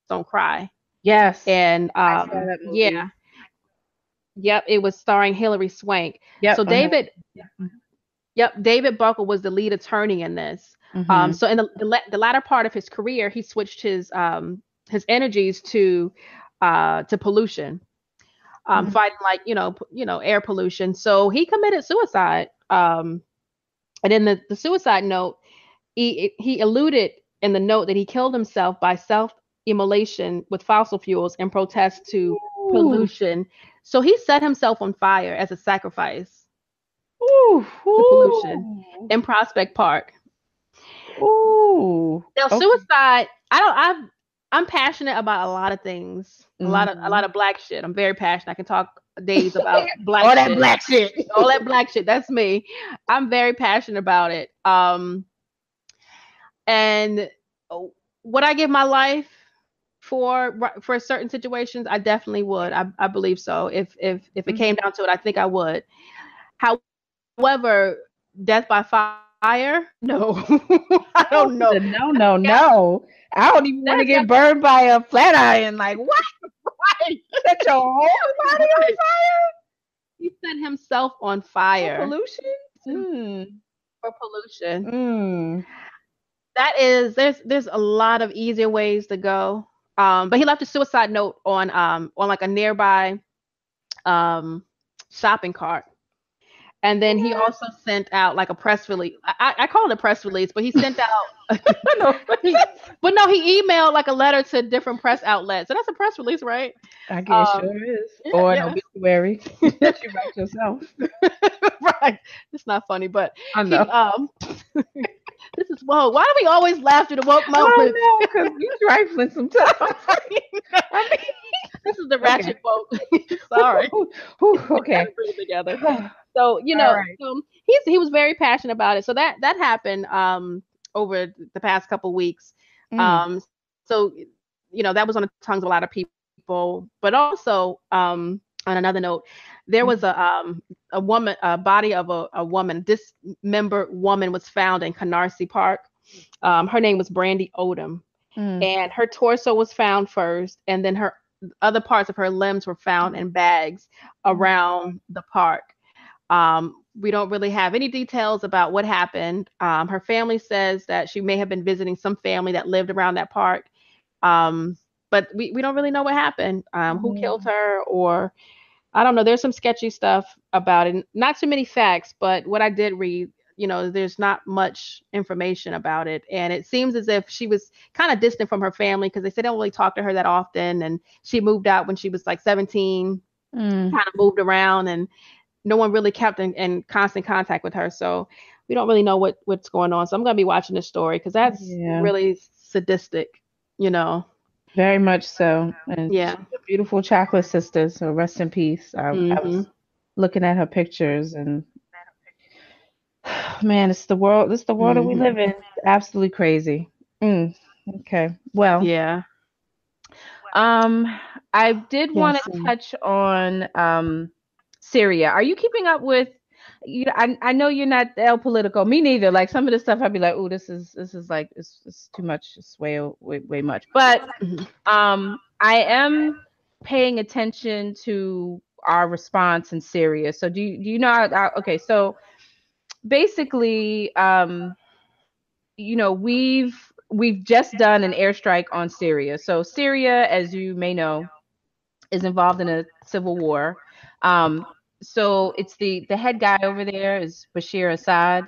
Don't Cry. Yes. And yeah. Yep, it was starring Hilary Swank. Yep. So David Buckle was the lead attorney in this. So in the latter part of his career, he switched his energies to pollution, fighting like air pollution. So he committed suicide. And in the suicide note, he alluded in the note that he killed himself by self-immolation with fossil fuels in protest to pollution. So he set himself on fire as a sacrifice to pollution in Prospect Park. Ooh. Now, suicide. I'm passionate about a lot of things. A lot of black shit. I'm very passionate. I can talk days about black all shit. that black shit. All that black shit. That's me. I'm very passionate about it. And would I give my life for certain situations? I definitely would. I believe so. If it came down to it, I think I would. However, death by fire, no. I don't know. No. I don't even want to get burned by a flat iron. Like, what? Why? Set your whole body on fire? He set himself on fire. For pollution? For pollution. That is, there's a lot of easier ways to go. But he left a suicide note on like a nearby shopping cart. And then he also sent out like a press release. I call it a press release, but he sent out. He emailed like a letter to different press outlets. So that's a press release, right? I guess sure is. Yeah, or an obituary that you write yourself. Right. It's not funny, but I know. This is whoa. Why do we always laugh at the woke moment? I know, because you're trifling sometimes. This is the Okay. ratchet boat. Sorry. Okay. Gotta bring it together. All So right. he was very passionate about it. So that happened over the past couple weeks. Mm. So that was on the tongues of a lot of people. But also on another note, there was Mm. a woman, a body of a woman, dismembered woman was found in Canarsie Park. Her name was Brandy Odom, Mm. and her torso was found first, and then her other parts of her limbs were found in bags Mm. around the park. We don't really have any details about what happened. Her family says that she may have been visiting some family that lived around that park. Um, but we don't really know what happened, who killed Mm. her, or I don't know. There's some sketchy stuff about it. Not too many facts, but what I did read, there's not much information about it. And it seems as if she was kind of distant from her family because they said they don't really talk to her that often. And she moved out when she was like 17, Mm. kind of moved around, and no one really kept in constant contact with her. So we don't really know what's going on. So I'm going to be watching this story because that's Yeah. really sadistic, you know. Very much so. And Yeah. she's a beautiful chocolate sister, so rest in peace. I Hmm. was looking at her pictures and man, it's the world. It's the world that we Hmm. live in. It's absolutely crazy. Mm, okay. Well, Yeah. um, I did want Yes. to touch on Syria. Are you keeping up with? I know you're not El Politico. Me neither. Like some of the stuff, I'd be like, oh, this is like it's too much. It's way much. But Mhm. I am paying attention to our response in Syria. So do you know? Okay, so basically, we've just done an airstrike on Syria. So Syria, as you may know, is involved in a civil war. Um, so it's the head guy over there is Bashir Assad,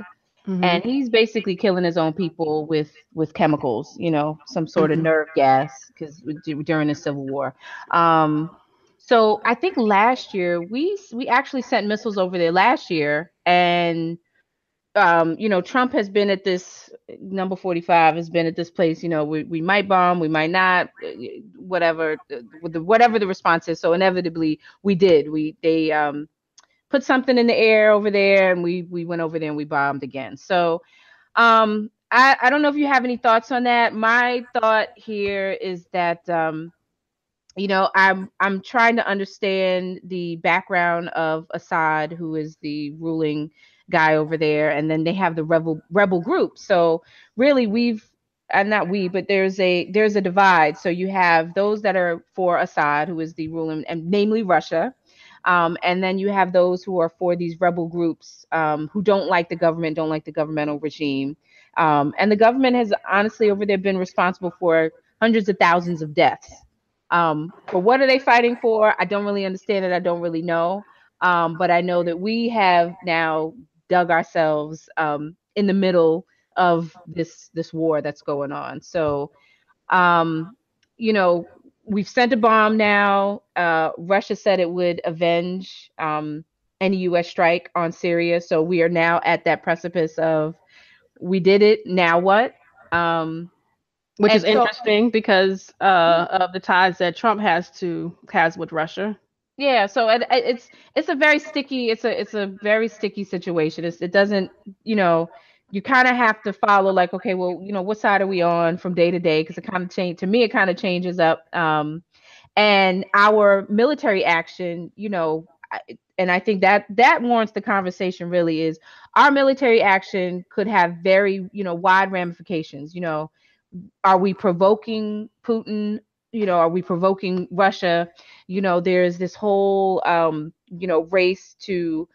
Mhm. and he's basically killing his own people with chemicals, some sort of Mhm. nerve gas because during the civil war. Um, so I think last year we actually sent missiles over there last year, and Trump has been at this number 45 has been at this place. We might bomb, we might not, whatever, whatever the response is. So inevitably we did. They put something in the air over there, and we went over there and we bombed again. So I don't know if you have any thoughts on that. My thought here is that I'm trying to understand the background of Assad, who is the ruling guy over there, and then they have the rebel group. So really, not we, but there's a divide. So you have those that are for Assad, who is the ruling, and namely Russia. And then you have those who are for these rebel groups, who don't like the government, don't like the governmental regime. And the government has honestly over there been responsible for hundreds of thousands of deaths. But what are they fighting for? I don't really understand it. I don't really know. But I know that we have now dug ourselves in the middle of this war that's going on. So, um, you know, we've sent a bomb now. Russia said it would avenge any U.S. strike on Syria. So we are now at that precipice of we did it. Now what? Um, Which is and so interesting because of the ties that Trump has with Russia. yeah, so it's a very sticky it's a very sticky situation. It doesn't, you know, you kind of have to follow like, okay, well, what side are we on from day to day? Because it kind of change to me, it kind of changes up. And our military action, and I think that warrants the conversation. Really, is our military action could have very wide ramifications. Are we provoking Putin? Are we provoking Russia? There's this whole race to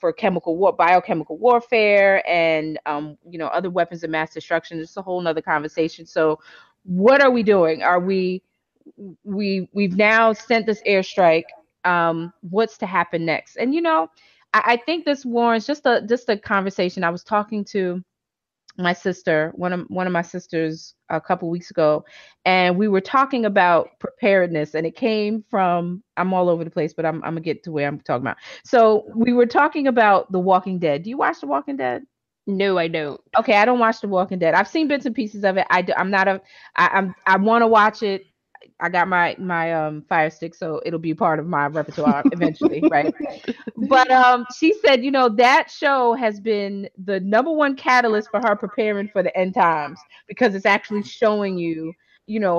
for chemical war, biochemical warfare, and other weapons of mass destruction. It's a whole nother conversation. So, what are we doing? Are we've now sent this airstrike? What's to happen next? And I think this warrants just a conversation. I was talking to my sister, one of my sisters, a couple weeks ago, and we were talking about preparedness, and it came from, I'm all over the place, but I'm gonna get to where I'm talking about. So we were talking about The Walking Dead. Do you watch The Walking Dead? No, I don't. Okay, I don't watch The Walking Dead. I've seen bits and pieces of it. I'm not a I want to watch it. I got my fire stick, so it'll be part of my repertoire eventually, right? But she said, that show has been the number one catalyst for her preparing for the end times because it's actually showing you,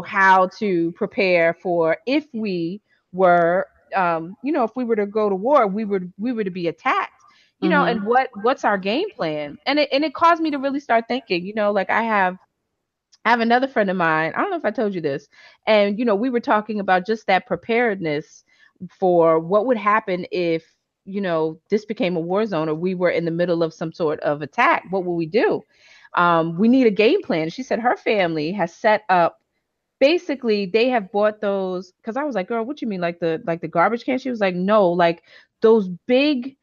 how to prepare for if we were, if we were to go to war, we were to be attacked. Mhm. And what's our game plan? And it caused me to really start thinking, like I have another friend of mine. I don't know if I told you this. And, we were talking about just that preparedness for what would happen if, this became a war zone or we were in the middle of some sort of attack. What will we do? We need a game plan. She said her family has set up, basically they have bought those, because I was like, girl, what you mean, like the garbage can? She was like, no, like those big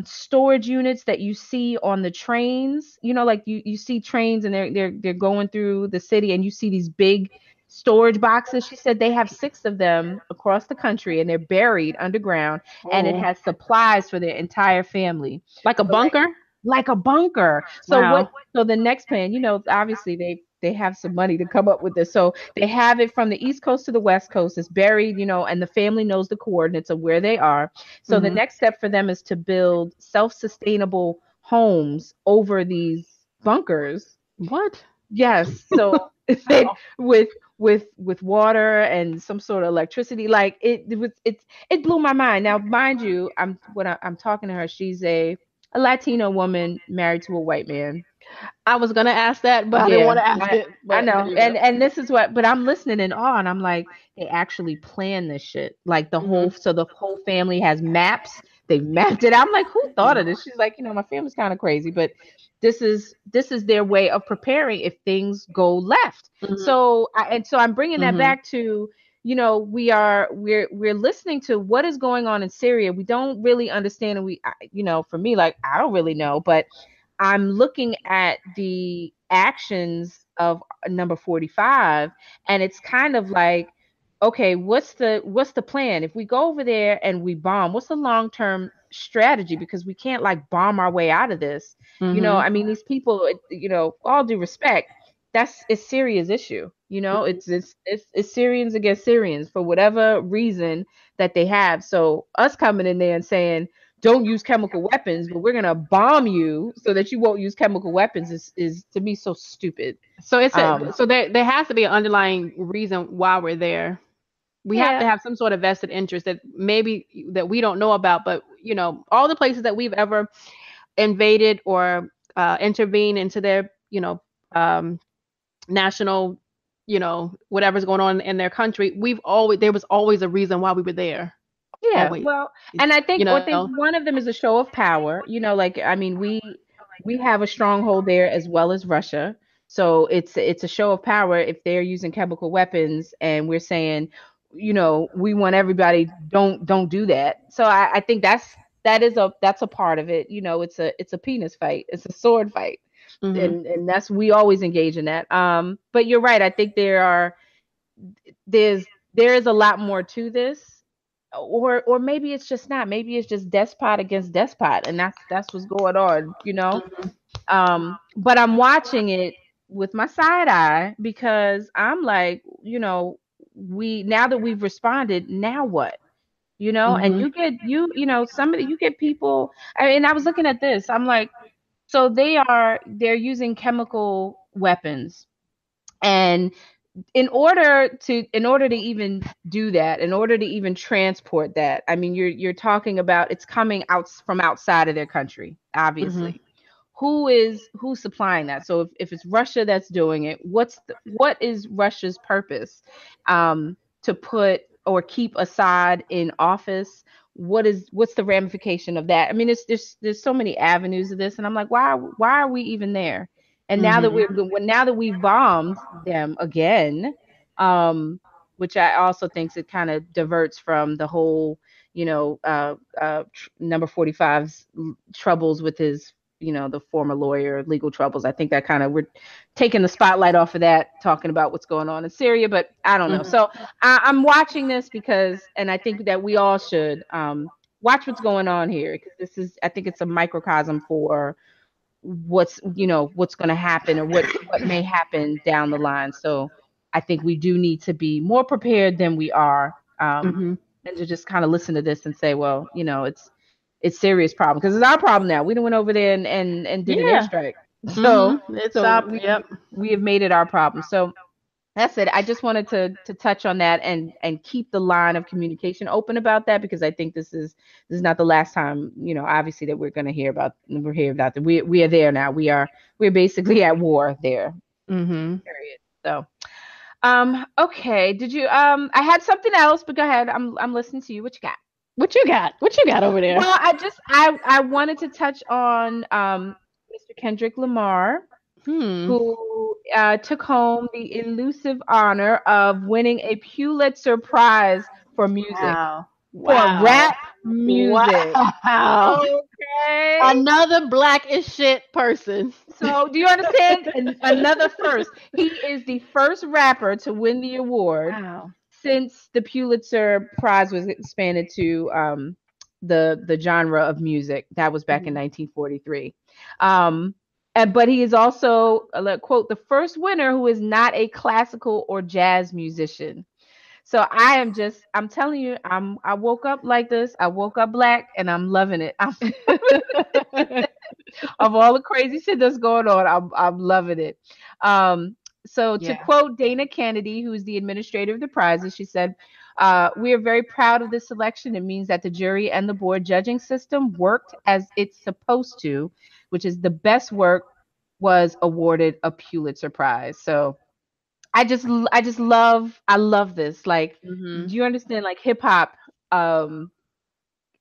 storage units that you see on the trains, like you see trains and they're going through the city and you see these big storage boxes. She said they have 6 of them across the country and they're buried underground, and it Oh, has supplies for their entire family. like a So bunker? like a bunker. So Wow. the next plan, obviously they have some money to come up with this. So they have it from the East Coast to the West Coast. It's buried, and the family knows the coordinates of where they are. So the Mhm. next step for them is to build self-sustainable homes over these bunkers. What? Yes. So they, Wow. with water and some sort of electricity, like it blew my mind. Now, mind you, I'm talking to her. She's a Latino woman married to a white man. I was gonna ask that, but I didn't Yeah, want to ask it. I But there know. you And go. and this is what, but I'm listening in awe and I'm like, they actually plan this shit. Like Mhm. so the whole family has maps. They mapped it. I'm like, who thought of Mhm. this? She's like, my family's kind of crazy, but this is their way of preparing if things go left. Mhm. So I'm bringing that Mhm. back to, we're listening to what is going on in Syria. We don't really understand, and for me, like, I don't really know, but I'm looking at the actions of number 45, and it's kind of like, okay, what's the plan? If we go over there and we bomb, what's the long-term strategy? Because we can't like bomb our way out of this. Mhm. I mean, these people, all due respect, it's Syria's issue. Mhm. It's Syrians against Syrians for whatever reason that they have. So us coming in there and saying, don't use chemical weapons, but we're gonna bomb you so that you won't use chemical weapons is to me so stupid. So Um, so there has to be an underlying reason why we're there. We have to yeah, have some sort of vested interest that maybe that we don't know about, but all the places that we've ever invaded or intervened into their um, national whatever's going on in their country, we've always there was always a reason why we were there. yeah. Always. Well, and You I think know. one of them is a show of power. Like, I mean, we have a stronghold there as well as Russia. So it's a show of power if they're using chemical weapons and we're saying, we want everybody, don't do that. So I think that's a part of it. It's a penis fight. It's a sword fight. Mhm. And that's, we always engage in that. But you're right. I think there is a lot more to this, or maybe it's just not. Maybe it's just despot against despot, and that's what's going on. Mhm. But I'm watching it with my side eye because I'm like, we now that we've responded, now what? And Mhm. somebody, you get people. I was looking at this. I'm like, so they're using chemical weapons, and in order to even do that, in order to even transport that, I mean, you're talking about it's coming out from outside of their country, Mhm. obviously. Who's supplying that? So if it's Russia that's doing it, what is Russia's purpose? To put or keep Assad in office? What's the ramification of that? I mean, there's so many avenues of this, and I'm like, why are we even there? And Mhm. now that we've bombed them again, um, which I also thinks it kind of diverts from the whole, number 45's troubles with his, the former lawyer, legal troubles. I think that kind of, we're taking the spotlight off of that, talking about what's going on in Syria, but I don't know. Mhm. So I'm watching this because, and I think that we all should watch what's going on here, because I think it's a microcosm for what's going to happen, or what may happen down the line. So I think we do need to be more prepared than we are, Mm-hmm. and to just kind of listen to this and say, well, it's serious problem because it's our problem now. We done went over there and did an Yeah. airstrike, so Mm-hmm. It's so up. we Yep. we have made it our problem. So that's it. I just wanted to touch on that and keep the line of communication open about that because I think this is not the last time, obviously that we're hearing about that. We are there now. We're basically at war there. Mm-hmm. Period. So okay. Did you I had something else, but go ahead. I'm listening to you. What you got? What you got? What you got over there? Well, I wanted to touch on Mr. Kendrick Lamar, Hmm. who took home the elusive honor of winning a Pulitzer Prize for music, Wow. for Wow. rap music. Wow. Okay. Another black as shit person. So, do you understand? Another first. He is the first rapper to win the award Wow. since the Pulitzer Prize was expanded to the genre of music. That was back in Mhm. 1943. But he is also, quote, the first winner who is not a classical or jazz musician. So I'm telling you, I woke up like this. I woke up black and I'm loving it. Of all the crazy shit that's going on, I'm loving it. So to Yeah. quote Dana Kennedy, who's the administrator of the prizes, she said, "We are very proud of this selection. It means that the jury and the board judging system worked as it's supposed to, which is the best work was awarded a Pulitzer Prize." So I love this. Like, Hmm. do you understand? Like hip hop, um,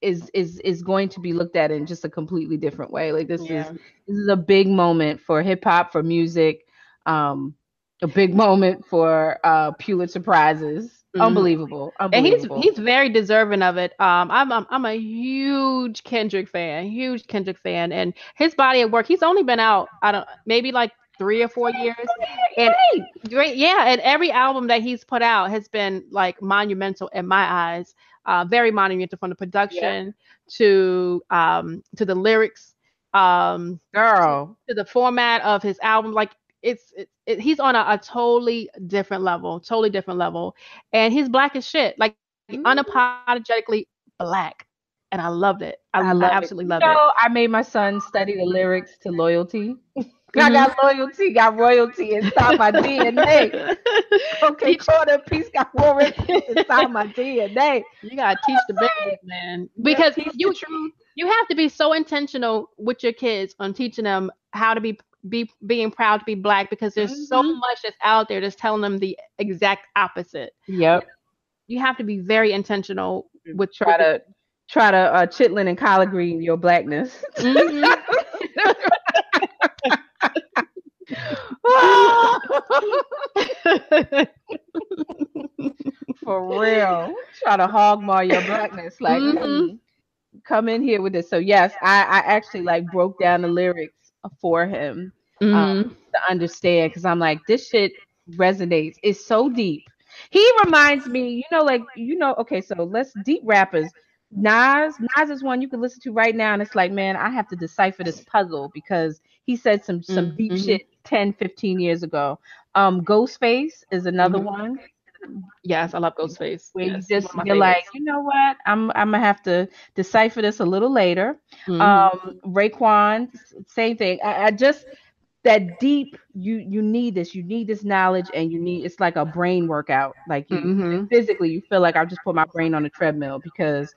is going to be looked at in just a completely different way. Like Yeah. this is a big moment for hip hop, for music, um, a big moment for Pulitzer prizes. Hmm. Unbelievable, And unbelievable. he's very deserving of it. I'm a huge Kendrick fan, and his body of work. He's only been out, I don't, maybe like 3 or 4 years, and Right. great, yeah. And every album that he's put out has been like monumental in my eyes. Very monumental from the Yep. production to the lyrics, Girl. to the format of his album. Like he's on a totally different level, and he's black as shit, like Mhm. unapologetically black, and I loved it. I I love it. absolutely You loved it. know, I made my son study the lyrics to Loyalty. I Hmm. got loyalty, got royalty inside my DNA. Okay, Teach. quarter piece got war and peace inside my DNA. You gotta teach the babies, man, Yep, because teach the truth. you have to be so intentional with your kids on teaching them how to being proud to be black, because there's so Hmm. much that's out there that's telling them the exact opposite. Yep. You have to be very intentional Try with your. to try to chitlin and collard green your blackness. Hmm. For real. Try to hog maul your blackness. Like, Hmm. come in here with this. So yes, I actually like broke down the lyrics for him Hmm. to understand because I'm like, this shit resonates. It's so deep. He reminds me, okay, so let's deep rappers. Nas is one you can listen to right now, and it's like, man, I have to decipher this puzzle because he said some deep Hmm. shit 10, 15 years ago. Ghostface is another Hmm. one Yes, I love Ghostface. where Yes, he's one of my you're like, favorites. you know what? I'm gonna have to decipher this a little later. Hmm. Raekwon, same thing. I just that deep. You need this. You need this knowledge, and it's like a brain workout. Like you Hmm. physically, you feel like I just put my brain on a treadmill because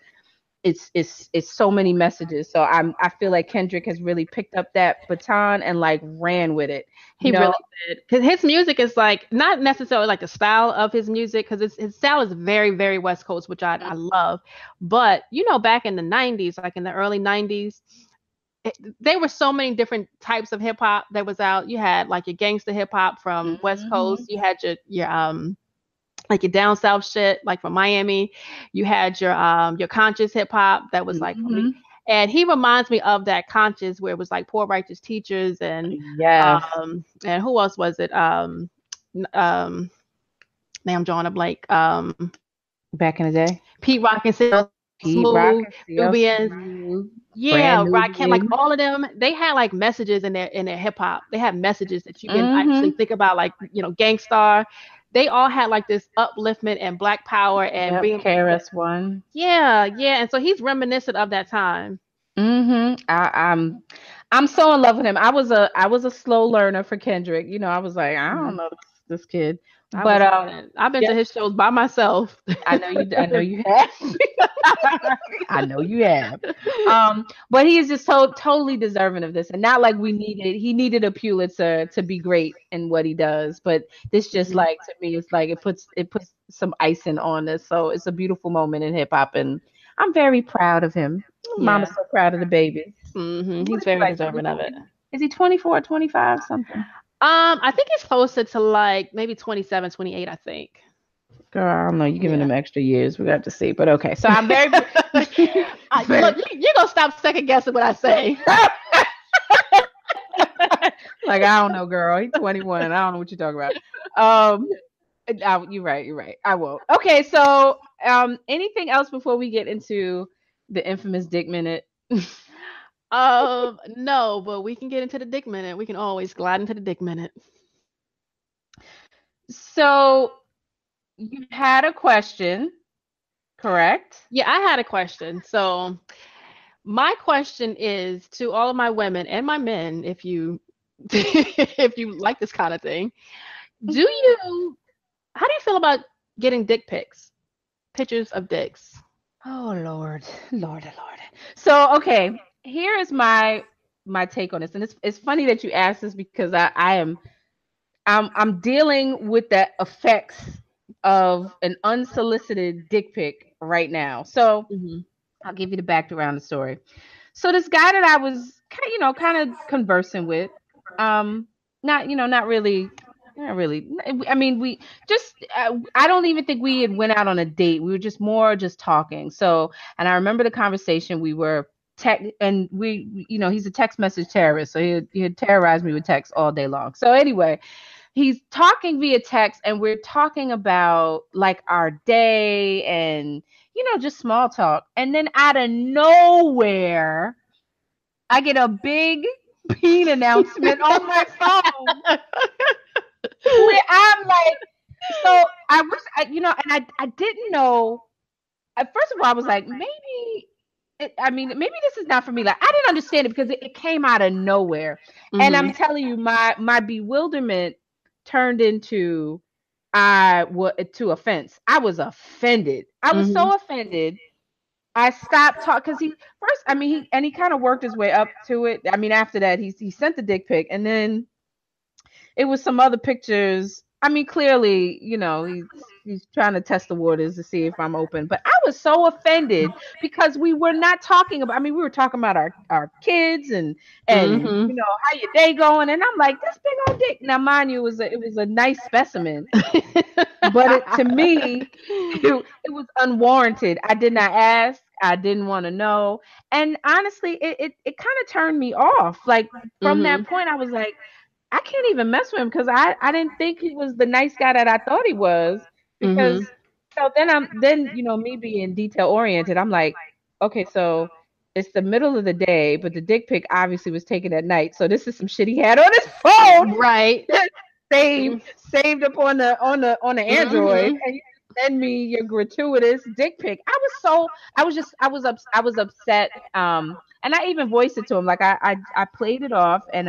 it's so many messages. So I feel like Kendrick has really picked up that baton and like ran with it. You He know, really did. Because his music is like not necessarily like the style of his music, because his style is very, very West Coast, which I love. But back in the 90s, like in the early 90s, there were so many different types of hip hop that was out. You had like your gangster hip hop from West hmm Coast. You had your like your down south shit, like from Miami. You had your conscious hip hop that was like from hmm and he reminds me of that conscious where it was like poor righteous teachers yes, and who else was it? Um now I'm drawing a blank. back in the day. Pete Rock and CL Pete Rock Smooth, and CL Nubians. Smooth, Yeah, brand Rakim, like Nubian. all of them, they had like messages in their hip hop. They had messages that you can actually Hmm think about, like Gangstar. they all had like this upliftment and Black power and Yep, being, KRS-One. yeah, yeah. And so he's reminiscent of that time. I'm so in love with him. I was a slow learner for Kendrick. I was like, I don't Mhm. know this kid. I But wasn't. I've been yeah, to his shows by myself. I know you have. I know you have. But he is just so totally deserving of this. And not like he needed a Pulitzer to be great in what he does. But this just Mhm. like to me, it's like it puts some icing on this. So it's a beautiful moment in hip hop and I'm very proud of him. Mama's Yeah. so proud of the baby. He's What is he very like? deserving of it. Is he 24, 25, something? I think he's closer to like maybe 27, 28. I think. Girl, I don't know. You're giving Yeah. him extra years. We got to see. But okay. So I'm very, Look, you're gonna stop second guessing what I say. like, I don't know, girl. He's 21. I don't know what you're talking about. Um, you're right. You're right. I won't. Okay. So, anything else before we get into the infamous Dick Minute? No, but we can get into the dick minute. We can always glide into the dick minute. So, you had a question, correct? Yeah, I had a question. So my question is to all of my women and my men, if you if you like this kind of thing, do you how do you feel about getting dick pics? Pictures of dicks. Oh Lord, Lord, Lord. So okay, here is my take on this, and it's funny that you asked this because I'm dealing with the effects of an unsolicited dick pic right now. So Hmm. I'll give you the background of the story. So this guy that I was kind of conversing with, um, not really, not really. I mean, we just, I don't even think we had went out on a date. We were just more just talking. So, and I remember the conversation we were tech, and he's a text message terrorist, so he'd terrorize me with text all day long. So anyway, he's talking via text and we're talking about like our day and just small talk, and then out of nowhere I get a big Peen announcement on my phone where I'm like, so I was and I didn't know. At first of all, I was like, maybe maybe this is not for me. Like, I didn't understand it because it came out of nowhere. And I'm Hmm. telling you, my bewilderment turned into to offense. I was offended. I was Hmm. so offended. I stopped talking because he first, he kind of worked his way up to it. I mean, after that, he sent the dick pic, and then it was some other pictures. I mean, clearly, he's trying to test the waters to see if I'm open. But I was so offended because we were not talking about. I mean, we were talking about our kids and Hmm. how your day going, and I'm like, this big old dick. Now, mind you, it was a nice specimen, but to me, it was unwarranted. I did not ask. I didn't want to know, and honestly, it kind of turned me off. Like from Hmm. that point, I was like, I can't even mess with him because I didn't think he was the nice guy that I thought he was. Hmm. Because so then me being detail oriented, I'm like, okay, so it's the middle of the day, but the dick pic obviously was taken at night. So this is some shit he had on his phone, Right. saved up on the Android, Hmm. and you send me your gratuitous dick pic. I was upset. And I even voiced it to him. Like I played it off, and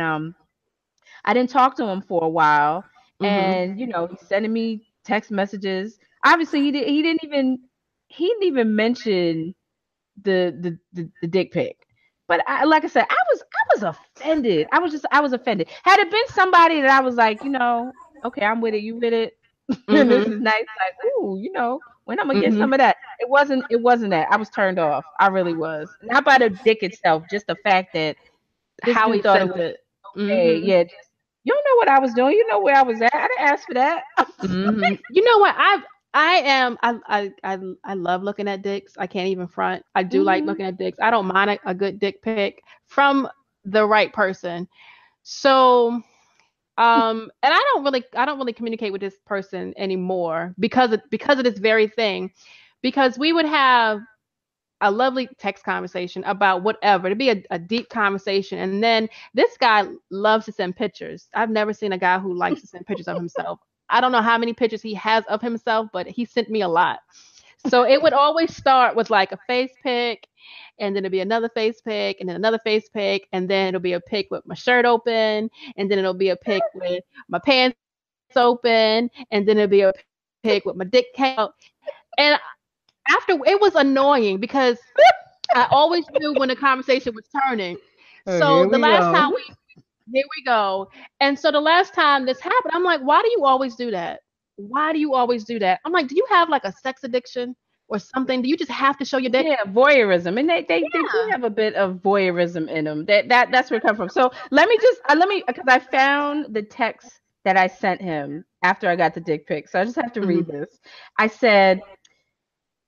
I didn't talk to him for a while, Hmm. and he's sending me text messages. Obviously, he didn't even mention the dick pic. But like I said, I was offended. I was offended. Had it been somebody that I was like, okay, I'm with it, you with it, and this Hmm. is nice, like, ooh, when I'm gonna get Hmm. some of that. It wasn't that. I was turned off. I really was. Not by the dick itself, just the fact that this How he dude thought it sent was it. okay. Hmm. Yeah, just you don't know what I was doing. You know where I was at. I didn't ask for that. You know what? I love looking at dicks. I can't even front. I do like Hmm. looking at dicks. I don't mind a good dick pic from the right person. So and I don't really communicate with this person anymore because of this very thing. Because we would have a lovely text conversation about whatever. It'd be a deep conversation. And then this guy loves to send pictures. I've never seen a guy who likes to send pictures of himself. I don't know how many pictures he has of himself, but he sent me a lot. So it would always start with like a face pic, and then it'll be another face pic, and then another face pic, and then it'll be a pic with my shirt open, and then it'll be a pic with my pants open, and then it'll be a pic with my dick hanging out. And after, it was annoying because I always knew when the conversation was turning. Oh, So here the we last go. time here we go. And so the last time this happened, I'm like, why do you always do that? Why do you always do that? I'm like, do you have like a sex addiction or something? Do you just have to show your dick? Yeah, voyeurism, and they do Yeah. have a bit of voyeurism in them. That's where it comes from. So let me because I found the text that I sent him after I got the dick pic. So I just have to read Mhm. this. I said,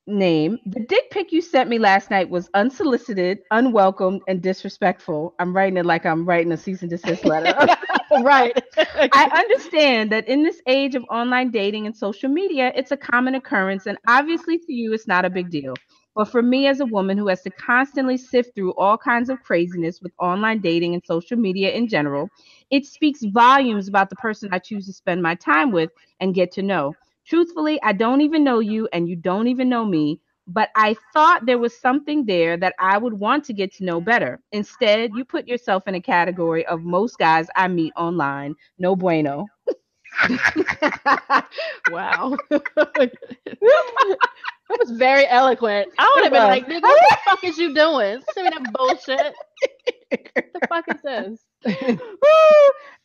name, the dick pic you sent me last night was unsolicited, unwelcome, and disrespectful. I'm writing it like I'm writing a cease and desist letter. Right. I understand that in this age of online dating and social media, it's a common occurrence, and obviously to you, it's not a big deal. But for me, as a woman who has to constantly sift through all kinds of craziness with online dating and social media in general, it speaks volumes about the person I choose to spend my time with and get to know. Truthfully, I don't even know you, and you don't even know me, but I thought there was something there that I would want to get to know better. Instead, you put yourself in a category of most guys I meet online. No bueno. Wow. That was very eloquent. I would It have been was. like, nigga, what the fuck is you doing? Send me that bullshit. What the fuck is this? Woo!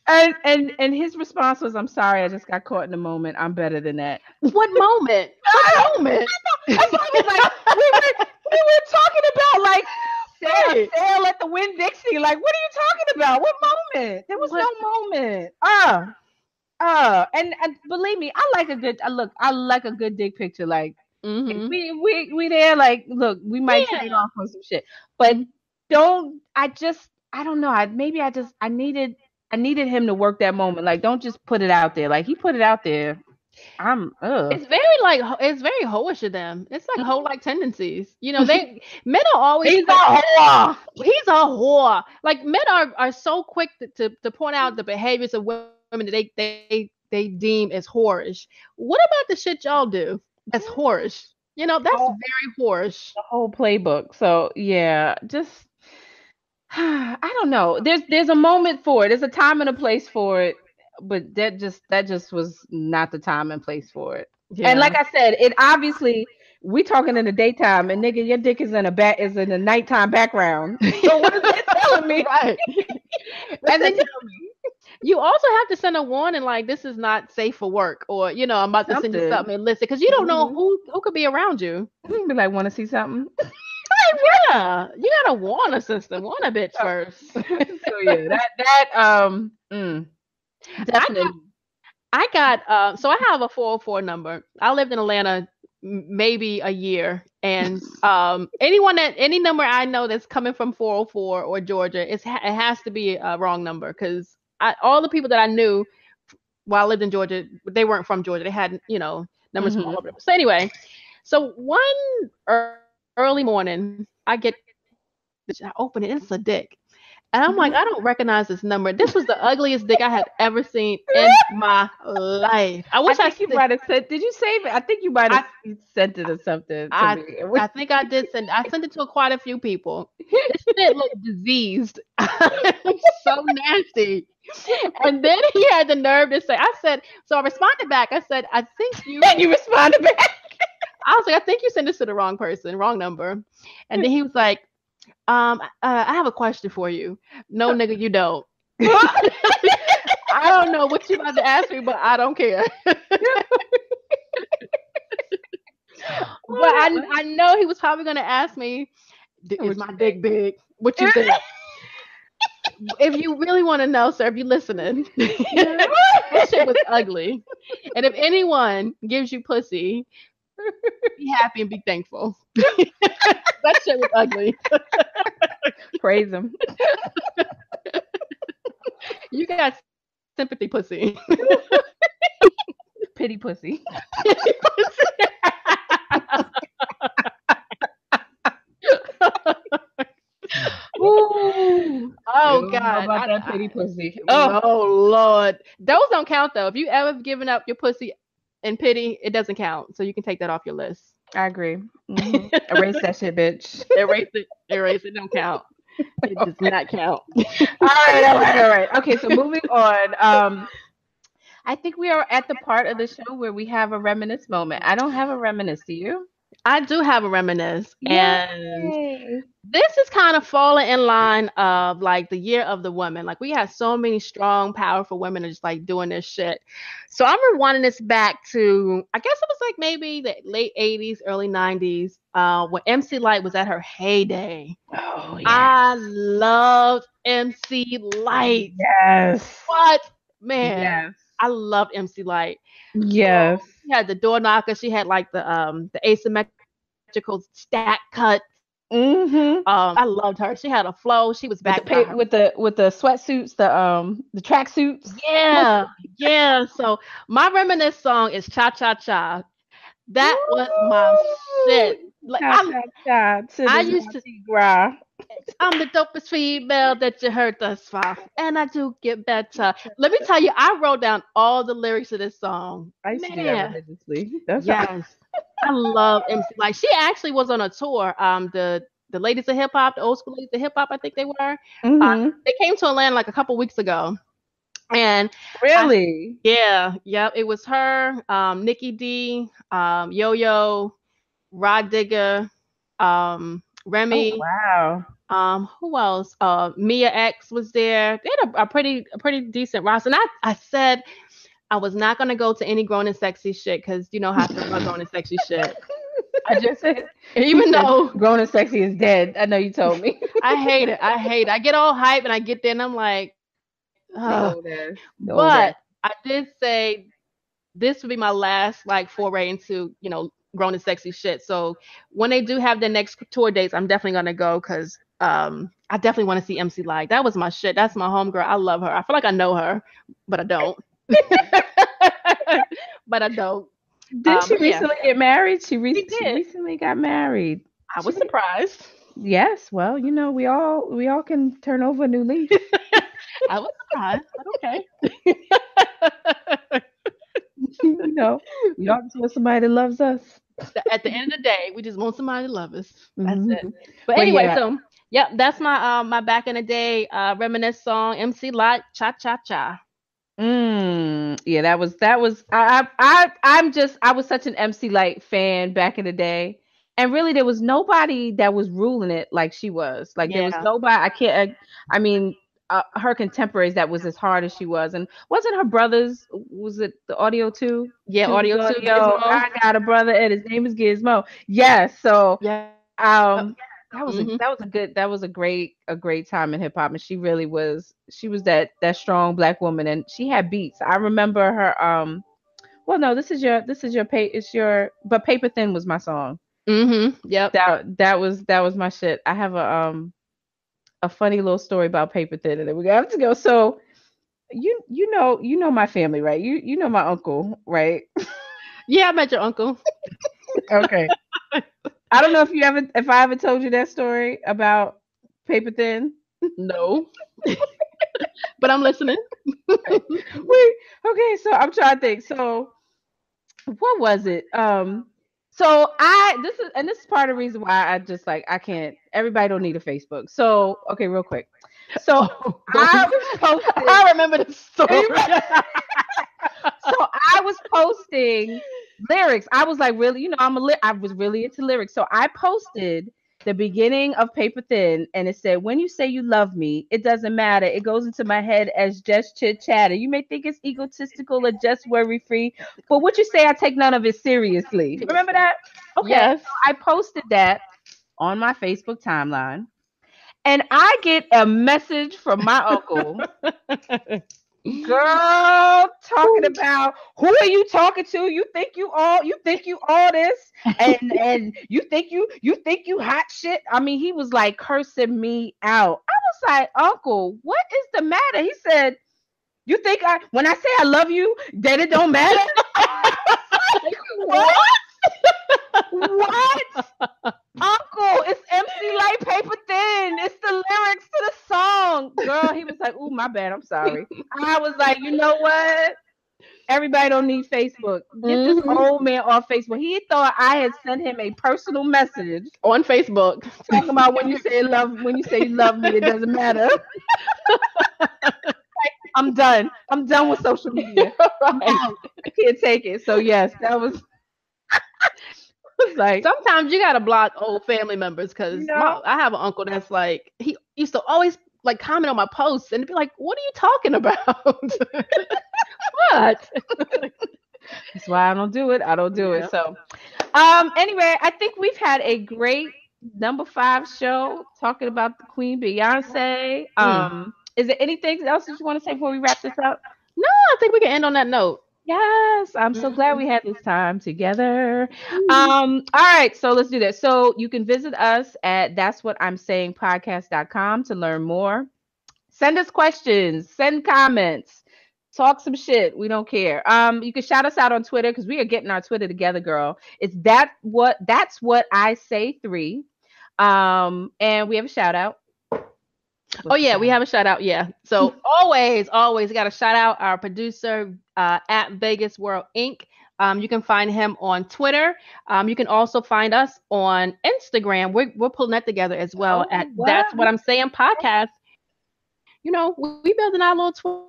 And his response was, "I'm sorry, I just got caught in the moment. I'm better than that." What moment? What moment? That's why I was like, we were talking about like Right. sail at the Winn Dixie. Like, what are you talking about? What moment? There was What? no moment. And believe me, I like a good. Look, I like a good dick picture. Like, if Mm-hmm. we there. Like, look, we might trade Yeah. off on some shit, but Mhm. don't. I don't know. I needed him to work that moment. Like, don't just put it out there. Like, he put it out there. I'm It's very like it's very hoish of them. It's like hoe like tendencies. You know, they men are always He's a quick. whore. He's a whore. Like men are so quick to point out the behaviors of women that they deem as whorish. What about the shit y'all do? That's whorish. You know, that's Whole, very whorish. the whole playbook. So yeah, just I don't know. There's a moment for it. There's a time and a place for it, but that just was not the time and place for it. And Yeah. like I said, it obviously we talking in the daytime, and nigga, your dick is in a nighttime background. So what is that telling me? Right. What's And that then telling me? you also have to send a warning like this is not safe for work, or you know, I'm about to send you Something. something illicit because you don't know Mm-hmm. who could be around you. Be like, want to see something? Yeah, you gotta warn a system, warn a bitch first. So yeah, I got, definitely. so I have a 404 number. I lived in Atlanta maybe a year, and any number I know that's coming from 404 or Georgia, it has to be a wrong number because all the people that I knew while I lived in Georgia, they weren't from Georgia. They had, you know, numbers from all Hmm. over. So anyway, so one early morning, I get this, I open it, it's a dick. And I'm like, I don't recognize this number. This was the ugliest dick I had ever seen in my life. I I wish think you might have said. Did you save it? I think you might have I sent it or something to I me. I think I did send. I sent it to quite a few people. This shit looked diseased. So nasty. And then he had the nerve to say, I said, so I responded back. I said, I think you, And you responded back. I was like, I think you sent this to the wrong person, wrong number. And then he was like, I have a question for you. No, nigga, you don't. I don't know what you about to ask me, but I don't care. But I know he was probably gonna ask me, is What my you dick think? big? What you think? If you really want to know, sir, if you're listening, that shit was ugly. And if anyone gives you pussy, be happy and be thankful. That shit was ugly. Praise him. You got sympathy pussy. Pity pussy. Ooh. Oh Yo. don't know God. about that pity pussy. Oh, Oh Lord. Those don't count though. If you ever given up your pussy in pity, it doesn't count. So you can take that off your list. I agree. Erase that shit, bitch. Erase it. Erase it. Don't count. It does not count. All right. Okay, so moving on. I think we are at the part of the show where we have a reminisce moment. I don't have a reminisce. Do you? I do have a reminisce, and Yay! this is kind of falling in line of like the year of the woman. Like we had so many strong, powerful women just like doing this shit. So I'm rewinding this back to I guess it was like maybe the late 80s, early 90s, when MC Lyte was at her heyday. Oh yeah. I loved MC Lyte. Yes. What man? Yes. I loved MC Lyte. Yes. She had the door knocker. She had like the asymmetrical stack cut. Mm-hmm. I loved her. She had a flow. She was back by her. With the sweatsuits, the track suits. Yeah, yeah. So my reminisce song is Cha Cha Cha. That was my shit. Like Cha cha cha to I the used to. gras. I'm the dopest female that you heard thus far, and I do get better. Let me tell you, I wrote down all the lyrics of this song. I used to do that Man, religiously. That's yes, I love MC. Like she actually was on a tour. The ladies of hip hop, the old school ladies of hip hop, I think they were. Mm-hmm. They came to Atlanta like a couple weeks ago, and Really? yeah, it was her, Nikki D, Yo Yo, Rod Digger, Oh Remy. wow. Who else? Mia X was there. They had a pretty decent roster. And I said I was not gonna go to any grown and sexy shit because you know how I feel about grown and sexy shit. I just said, Even though grown and sexy is dead. I know you told me. I hate it. I get all hype and I get there and I'm like, ugh. But I did say this would be my last like foray into, grown and sexy shit. So when they do have their next tour dates, I'm definitely gonna go because I definitely want to see MC Lyte. That was my shit. That's my homegirl. I love her. I feel like I know her, but I don't. But I don't. Didn't she recently get married? She did. recently got married. I was surprised. Yes. Well, we all can turn over a new leaf. I was surprised, but okay. We all just want somebody that loves us. At the end of the day, we just want somebody to love us. That's Mhm. it. But anyway, yeah. so yep, that's my back in the day reminisce song, MC Lyte, Cha Cha Cha. Yeah, that was I was such an MC Lyte fan back in the day. And really there was nobody that was ruling it like she was. Like there was Yeah. nobody I mean her contemporaries that was as hard as she was. And wasn't her brothers, was it the audio too? Yeah, Two audio was too. Gizmo. I got a brother and his name is Gizmo. Yes, so Yeah. that was Mhm. that was a great time in hip hop, and she was that strong black woman, and she had beats. I remember her well no, this is your but Paper Thin was my song. Yep. That was my shit. I have a funny little story about Paper Thin, and then we have to go. So you know my family, right? You know my uncle, right? Yeah, I met your uncle. Okay. I don't know if I ever told you that story about Paper Thin. No. But I'm listening. Wait, okay, so I'm trying to think. So what was it? So this is part of the reason why I just like I can't. Everybody don't need a Facebook. So okay, real quick. So I was posting. I remember the story. So I was posting lyrics. I was like, really, I was really into lyrics. So I posted the beginning of Paper Thin, and it said, "When you say you love me, it doesn't matter. It goes into my head as just chit chatter. You may think it's egotistical or just worry free, but what you say, I take none of it seriously." Remember that? Okay. Yes. So I posted that on my Facebook timeline, and I get a message from my uncle. Girl, talking about who are you talking to? You think you all this, and you think you hot shit. I mean, he was like cursing me out. I was like, Uncle, what is the matter? He said, you think when I say I love you, that it don't matter? Like, what? What? Uncle, it's MC Lyte Paper Thin. It's the lyrics to the song. Girl, he was my bad. I'm sorry. I was like, you know what? Everybody don't need Facebook. Get this old man off Facebook. He thought I had sent him a personal message on Facebook talking about when you say you love me, it doesn't matter. I'm done. I'm done with social media. I'm out. I can't take it. So yes, that was like sometimes you gotta block old family members because I have an uncle that's like he used to always like comment on my posts and be like, "What are you talking about?" What? That's why I don't do it. I don't do it. So, anyway, I think we've had a great number 5 show talking about the Queen Beyoncé. Is there anything else that you want to say before we wrap this up? No, I think we can end on that note. Yes, I'm so glad we had this time together. All right, so let's do this. So you can visit us at that'swhatimsayingpodcast.com to learn more. Send us questions, send comments, talk some shit. We don't care. You can shout us out on Twitter because we are getting our Twitter together, girl. It's that's what I say 3. And we have a shout out. We have a shout out. Yeah. So always got to shout out our producer at Vegas World Inc. You can find him on Twitter. You can also find us on Instagram. We're pulling that together as well That's What I'm Saying podcast. You know, we building our little Twitter.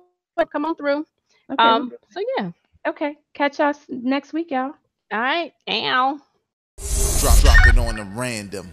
Come on through. Okay. So yeah. Okay. Catch us next week, y'all. All right. Ow. Drop it on the random.